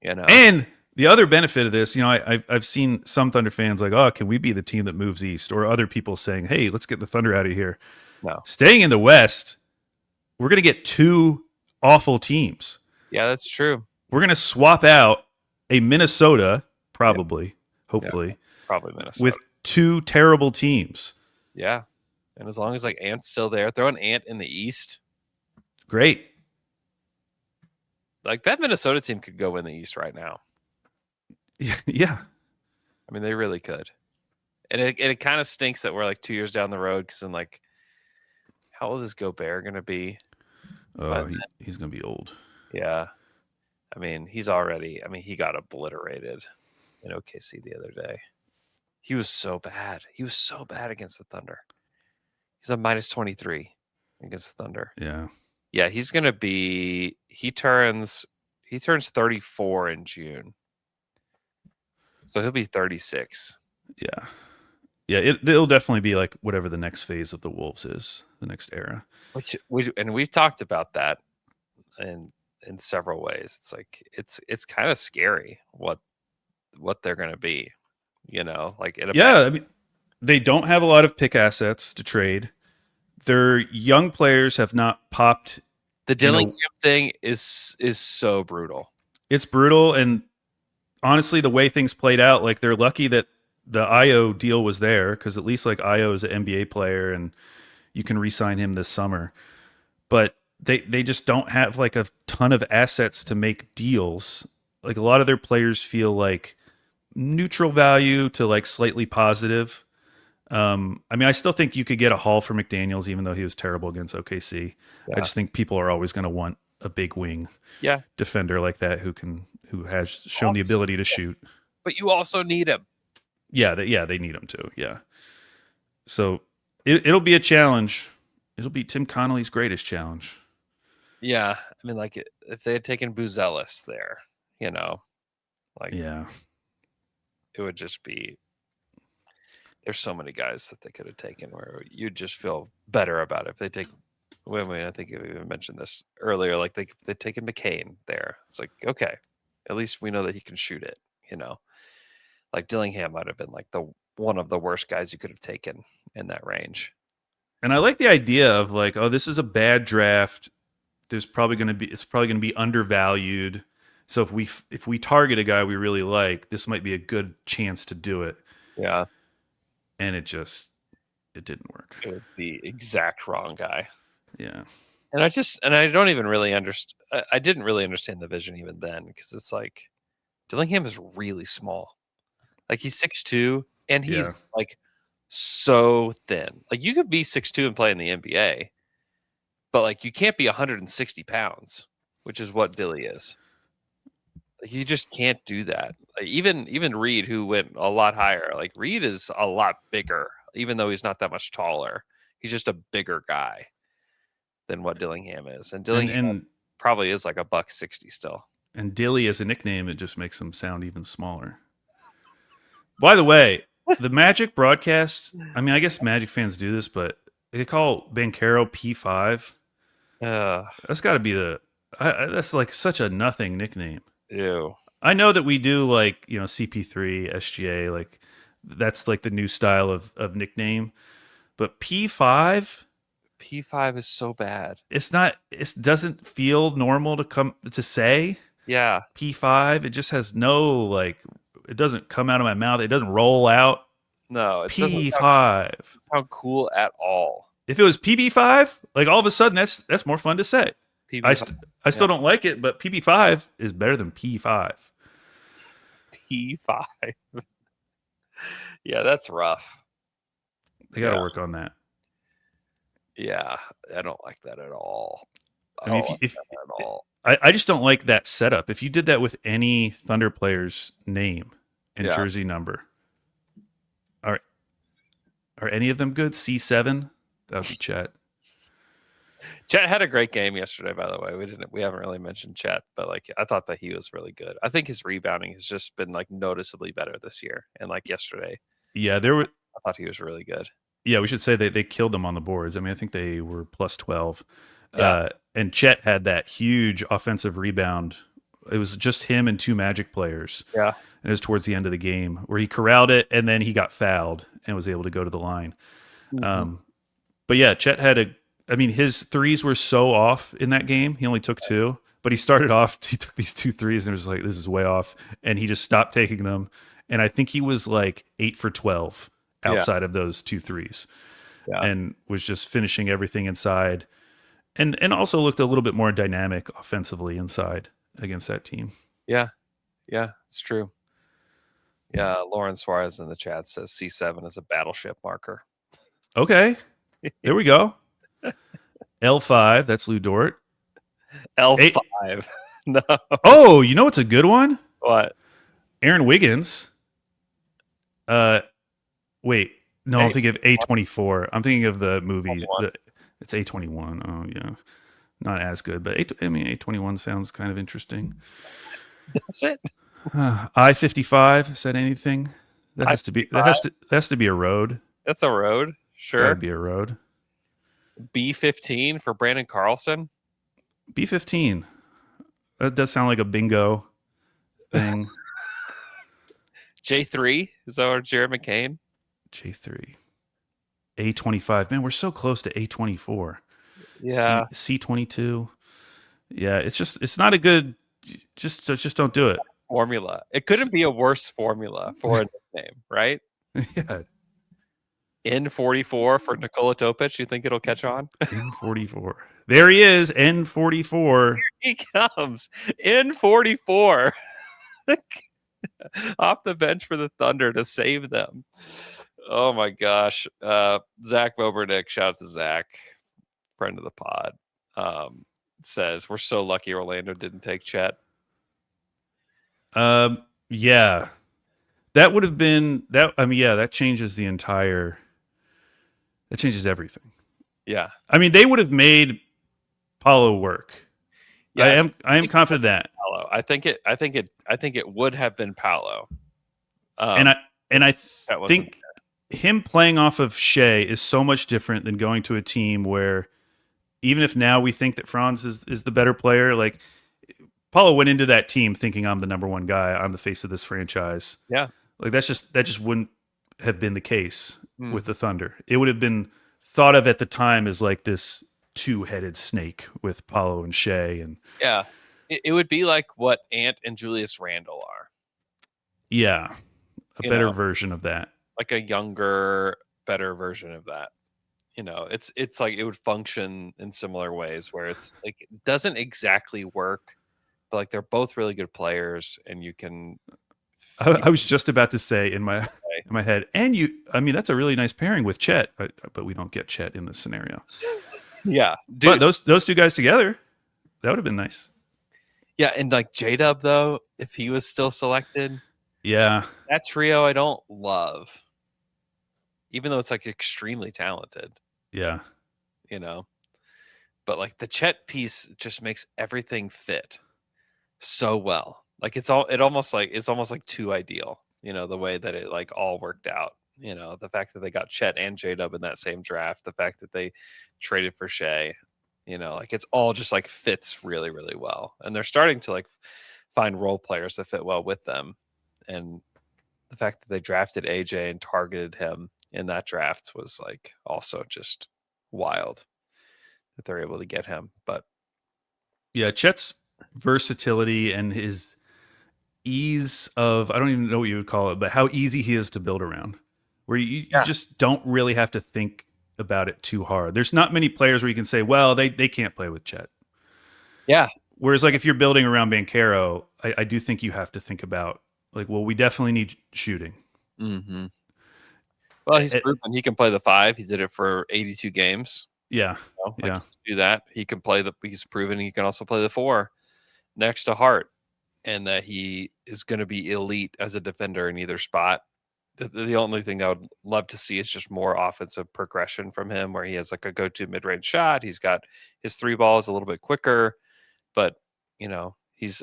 you know. And the other benefit of this, I've seen some Thunder fans like, oh, can we be the team that moves east? Or other people saying, hey, let's get the Thunder out of here. No. Staying in the West, we're going to get two awful teams. Yeah, that's true. We're going to swap out a Minnesota, probably, hopefully, probably Minnesota, with two terrible teams. Yeah. And as long as like Ant's still there, throw an Ant in the East. Great. Like that Minnesota team could go in the East right now. Yeah. I mean, they really could. And it kind of stinks that we're like 2 years down the road because then like, how old is Gobert going to be? Oh, he's going to be old. Yeah. I mean, he got obliterated in OKC the other day. He was so bad. He was so bad against the Thunder. He's a minus 23 against the Thunder. Yeah. Yeah, he's going to be he turns 34 in June. So he'll be 36. Yeah. Yeah, it'll definitely be like whatever the next phase of the Wolves is, the next era. We've talked about that in several ways. It's like it's kind of scary what they're going to be, like I mean, they don't have a lot of pick assets to trade. Their young players have not popped. The Dillingham thing is so brutal. It's brutal, and honestly, the way things played out, like they're lucky that the Io deal was there, because at least like Io is an NBA player, and you can re-sign him this summer. But they just don't have like a ton of assets to make deals. Like a lot of their players feel like neutral value to like slightly positive. I mean, I still think you could get a haul for McDaniels, even though he was terrible against OKC. Yeah. I just think people are always going to want a big wing defender like that who has shown the ability to shoot. But you also need him. Yeah, they need him too. Yeah. So it'll be a challenge. It'll be Tim Connolly's greatest challenge. Yeah, I mean, like if they had taken Buzelis there, it would just be. There's so many guys that they could have taken where you'd just feel better about it if they take. I think you even mentioned this earlier. Like they'd taken McCain there. It's like, okay, at least we know that he can shoot it. Like Dillingham might have been like one of the worst guys you could have taken in that range. And I like the idea of like, oh, this is a bad draft. It's probably going to be undervalued. So if we target a guy we really like, this might be a good chance to do it. Yeah. And it didn't work. It was the exact wrong guy. Yeah. And I don't even really understand. I didn't really understand the vision even then, because it's like Dillingham is really small. Like he's 6'2", and he's like so thin. Like you could be 6'2" and play in the NBA, but like you can't be 160 pounds, which is what Dilly is. Like you just can't do that. Like even Reed, who went a lot higher, like Reed is a lot bigger, even though he's not that much taller. He's just a bigger guy than what Dillingham is, and Dillingham probably is like $160 still. And Dilly as a nickname, it just makes him sound even smaller. By the way, the Magic broadcast, I mean, I guess Magic fans do this, but they call Banchero P5. That's got to be that's like such a nothing nickname. Ew. I know that we do like, CP3, SGA, like that's like the new style of nickname, but P5 is so bad. It doesn't feel normal to say. Yeah. P5, it just has no it doesn't come out of my mouth. It doesn't roll out. No, it P5. Doesn't sound cool at all. If it was PB5, like all of a sudden that's more fun to say. PB5. I still don't like it, but PB5 is better than P5. P5. Yeah, that's rough. They got to work on that. Yeah, I don't like that at all. I mean, I just don't like that setup. If you did that with any Thunder player's name and jersey number, are any of them good? C7? That would be chat. Chet had a great game yesterday, by the way. We haven't really mentioned Chet, but like I thought that he was really good. I think his rebounding has just been like noticeably better this year. And like yesterday, Yeah, there were. I thought he was really good. Yeah, we should say they killed them on the boards. I mean, I think they were plus 12. Yeah. And Chet had that huge offensive rebound. It was just him and 2 Magic players. Yeah. And it was towards the end of the game where he corralled it and then he got fouled and was able to go to the line. But yeah, Chet had his threes were so off in that game. He only took 2, but he started off, he took these 2 threes and it was like, this is way off. And he just stopped taking them. And I think he was like 8 for 12 outside of those 2 threes. Yeah. And was just finishing everything inside. And also looked a little bit more dynamic offensively inside against that team. Yeah. Yeah, it's true. Yeah, Lauren Suarez in the chat says C7 is a battleship marker. Okay. There we go. L5, that's Lou Dort. L5. No. Oh, you know what's a good one? What? Aaron Wiggins. Wait. No, I'm thinking of A24. I'm thinking of the movie. It's A21. Oh, yeah. Not as good, but A21 sounds kind of interesting. That's it. I-55 said anything? That has to be that has to be a road. That's a road. Sure. It's gotta be a road. B15 for Brandon Carlson. B15. That does sound like a bingo thing. J3 is that Jared McCain? J3. A25. Man, we're so close to A24. Yeah. C22. Yeah, it's not a good. Just don't do it. Formula. It couldn't be a worse formula for a nickname, right? Yeah. N44 for Nikola Topic. You think it'll catch on? N44. There he is. N44. Here he comes. N44. Off the bench for the Thunder to save them. Oh my gosh. Zach Bobernick, shout out to Zach, friend of the pod. Says we're so lucky Orlando didn't take Chet. Yeah. That would have been that. I mean, yeah, that changes the entire. That changes everything. Yeah. I mean, they would have made Paulo work. Yeah, I am confident that. Paolo. I think it would have been Paolo. And I think him playing off of Shea is so much different than going to a team where, even if now we think that Franz is the better player, like Paulo went into that team thinking I'm the number one guy, I'm the face of this franchise. Yeah. Like that just wouldn't have been the case with the Thunder. It would have been thought of at the time as like this 2-headed snake with Paulo and Shea. And yeah, it would be like what Ant and Julius Randle are. Yeah. A better version of that. Like a younger, better version of that. You know, it's like it would function in similar ways where it's like it doesn't exactly work, but like they're both really good players and you can. I was just about to say in my head, and that's a really nice pairing with Chet, but we don't get Chet in this scenario. Yeah, dude. But those 2 guys together, that would have been nice. Yeah, and like J-Dub though, if he was still selected, yeah, that trio I don't love, even though it's like extremely talented. Yeah, you know, but like the Chet piece just makes everything fit so well. Like it's almost like too ideal, you know, the way that it like all worked out. You know, the fact that they got Chet and J-Dub in that same draft, the fact that they traded for Shea, you know, like it's all just like fits really, really well. And they're starting to like find role players that fit well with them. And the fact that they drafted AJ and targeted him in that draft was like also just wild that they're able to get him. But yeah, Chet's versatility and his ease of, I don't even know what you would call it, but how easy he is to build around, where you just don't really have to think about it too hard. There's not many players where you can say, well, they can't play with Chet. Yeah. Whereas like if you're building around Banchero, I do think you have to think about like, well, we definitely need shooting. Mm-hmm. Well, he's proven he can play the 5. He did it for 82 games. Yeah. You know, do that. He can play he's proven he can also play the 4 next to Hart, and that he is going to be elite as a defender in either spot. the only thing I would love to see is just more offensive progression from him, where he has like a go-to mid-range shot. He's got his three balls a little bit quicker, but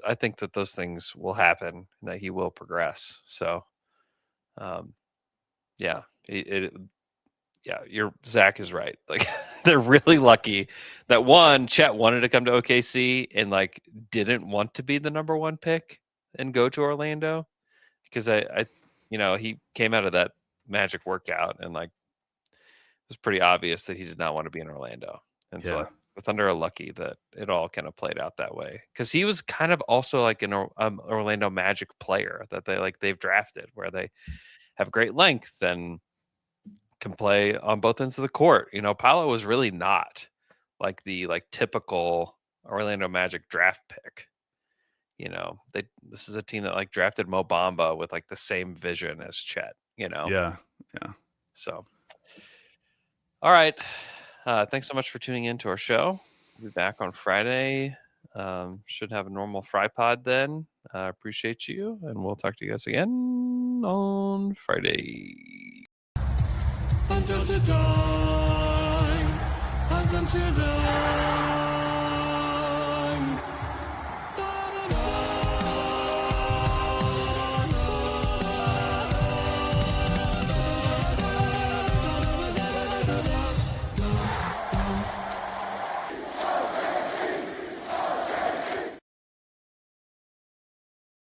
I think that those things will happen and that he will progress. So, yeah, Zach is right. Like they're really lucky that Chet wanted to come to OKC and like didn't want to be the number one pick and go to Orlando, because he came out of that Magic workout and like it was pretty obvious that he did not want to be in Orlando. And so the Thunder are lucky that it all kind of played out that way, because he was kind of also like an Orlando Magic player that they've drafted, where they have great length and can play on both ends of the court. Paolo was really not like the typical Orlando Magic draft pick. This is a team that like drafted Mo Bamba with like the same vision as Chet. Yeah. So, all right. Thanks so much for tuning in to our show. We'll be back on Friday. Should have a normal fry pod then. Appreciate you, and we'll talk to you guys again on Friday. Hunt to the